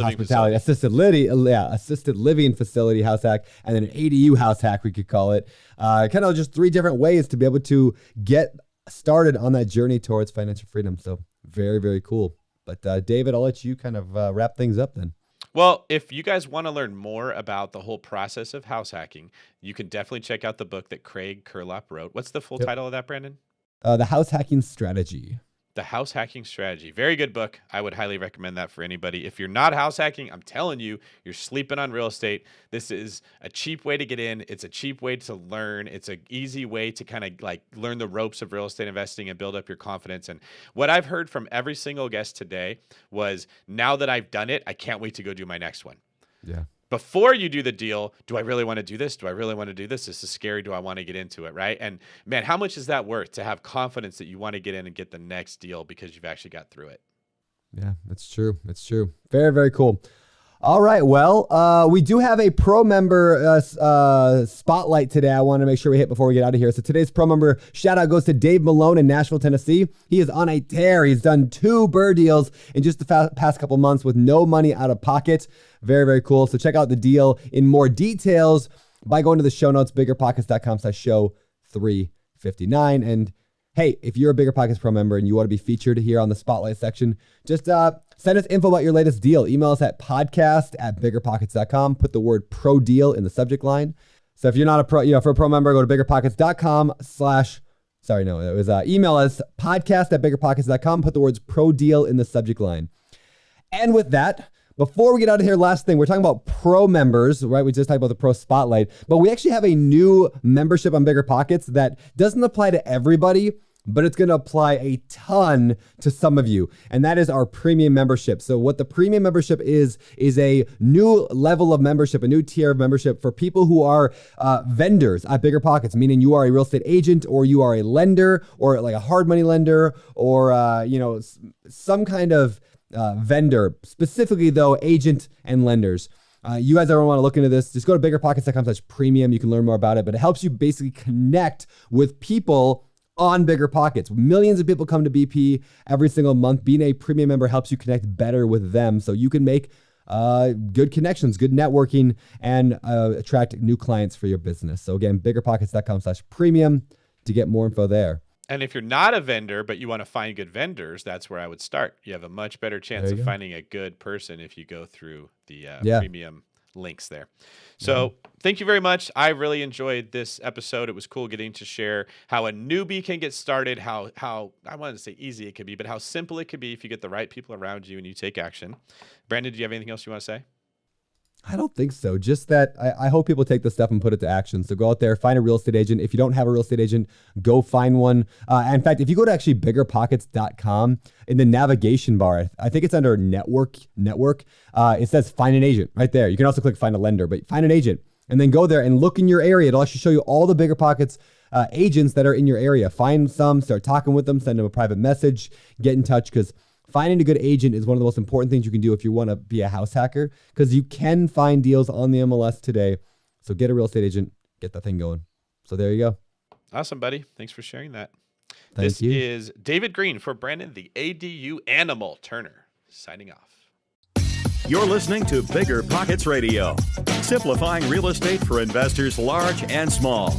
S1: living facility house hack, and then an ADU house hack, we could call it. Kind of just 3 different ways to be able to get started on that journey towards financial freedom. So very, very cool. But David, I'll let you kind of wrap things up then.
S3: Well, if you guys want to learn more about the whole process of house hacking, you can definitely check out the book that Craig Curlop wrote. What's the full title of that, Brandon?
S1: The House Hacking Strategy.
S3: The House Hacking Strategy. Very good book. I would highly recommend that for anybody. If you're not house hacking, I'm telling you, you're sleeping on real estate. This is a cheap way to get in. It's a cheap way to learn. It's an easy way to kind of like learn the ropes of real estate investing and build up your confidence. And what I've heard from every single guest today was, now that I've done it, I can't wait to go do my next one.
S1: Yeah.
S3: Before you do the deal, do I really want to do this? Do I really want to do this? This is scary. Do I want to get into it, right? And man, how much is that worth to have confidence that you want to get in and get the next deal because you've actually got through it?
S1: Yeah, that's true. That's true. Very, very cool. All right. Well, we do have a pro member spotlight today. I want to make sure we hit before we get out of here. So today's pro member shout out goes to Dave Malone in Nashville, Tennessee. He is on a tear. He's done 2 BRRRR deals in just the past couple months with no money out of pocket. Very, very cool. So check out the deal in more details by going to the show notes, biggerpockets.com/show 359. And hey, if you're a BiggerPockets Pro member and you want to be featured here on the spotlight section, just send us info about your latest deal. Email us at podcast@biggerpockets.com. Put the word pro deal in the subject line. So if you're not a pro, for a pro member, go to biggerpockets.com/ email us podcast@biggerpockets.com. Put the words pro deal in the subject line. And with that, before we get out of here, last thing, we're talking about pro members, right? We just talked about the pro spotlight, but we actually have a new membership on BiggerPockets that doesn't apply to everybody, but it's going to apply a ton to some of you. And that is our premium membership. So what the premium membership is a new level of membership, a new tier of membership for people who are vendors at BiggerPockets, meaning you are a real estate agent, or you are a lender, or like a hard money lender, or, some kind of vendor, specifically though, agent and lenders. You guys ever want to look into this, just go to biggerpockets.com/premium. You can learn more about it, but it helps you basically connect with people on BiggerPockets. Millions of people come to BP every single month. Being a premium member helps you connect better with them so you can make good connections, good networking, and attract new clients for your business. So again, biggerpockets.com/premium to get more info there.
S3: And if you're not a vendor, but you want to find good vendors, that's where I would start. You have a much better chance of finding a good person if you go through the premium links there. So thank you very much. I really enjoyed this episode. It was cool getting to share how a newbie can get started, how I wanted to say easy it could be, but how simple it could be if you get the right people around you and you take action. Brandon, do you have anything else you want to say?
S1: I don't think so. Just that I hope people take this stuff and put it to action. So go out there, find a real estate agent. If you don't have a real estate agent, go find one. In fact, if you go to actually BiggerPockets.com, in the navigation bar, I think it's under network, it says find an agent right there. You can also click find a lender, but find an agent and then go there and look in your area. It'll actually show you all the BiggerPockets agents that are in your area. Find some, start talking with them, send them a private message, get in touch, because finding a good agent is one of the most important things you can do if you want to be a house hacker, because you can find deals on the MLS today. So get a real estate agent, get that thing going. So there you go.
S3: Awesome, buddy. Thanks for sharing that.
S1: Thank you.
S3: This is David Green for Brandon, the ADU Animal Turner, signing off.
S2: You're listening to Bigger Pockets Radio, simplifying real estate for investors large and small.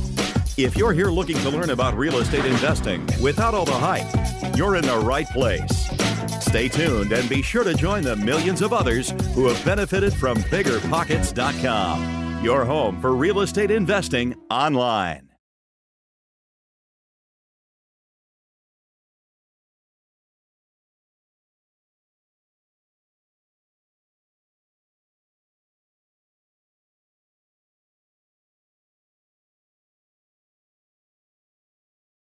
S2: If you're here looking to learn about real estate investing without all the hype, you're in the right place. Stay tuned and be sure to join the millions of others who have benefited from BiggerPockets.com, your home for real estate investing online.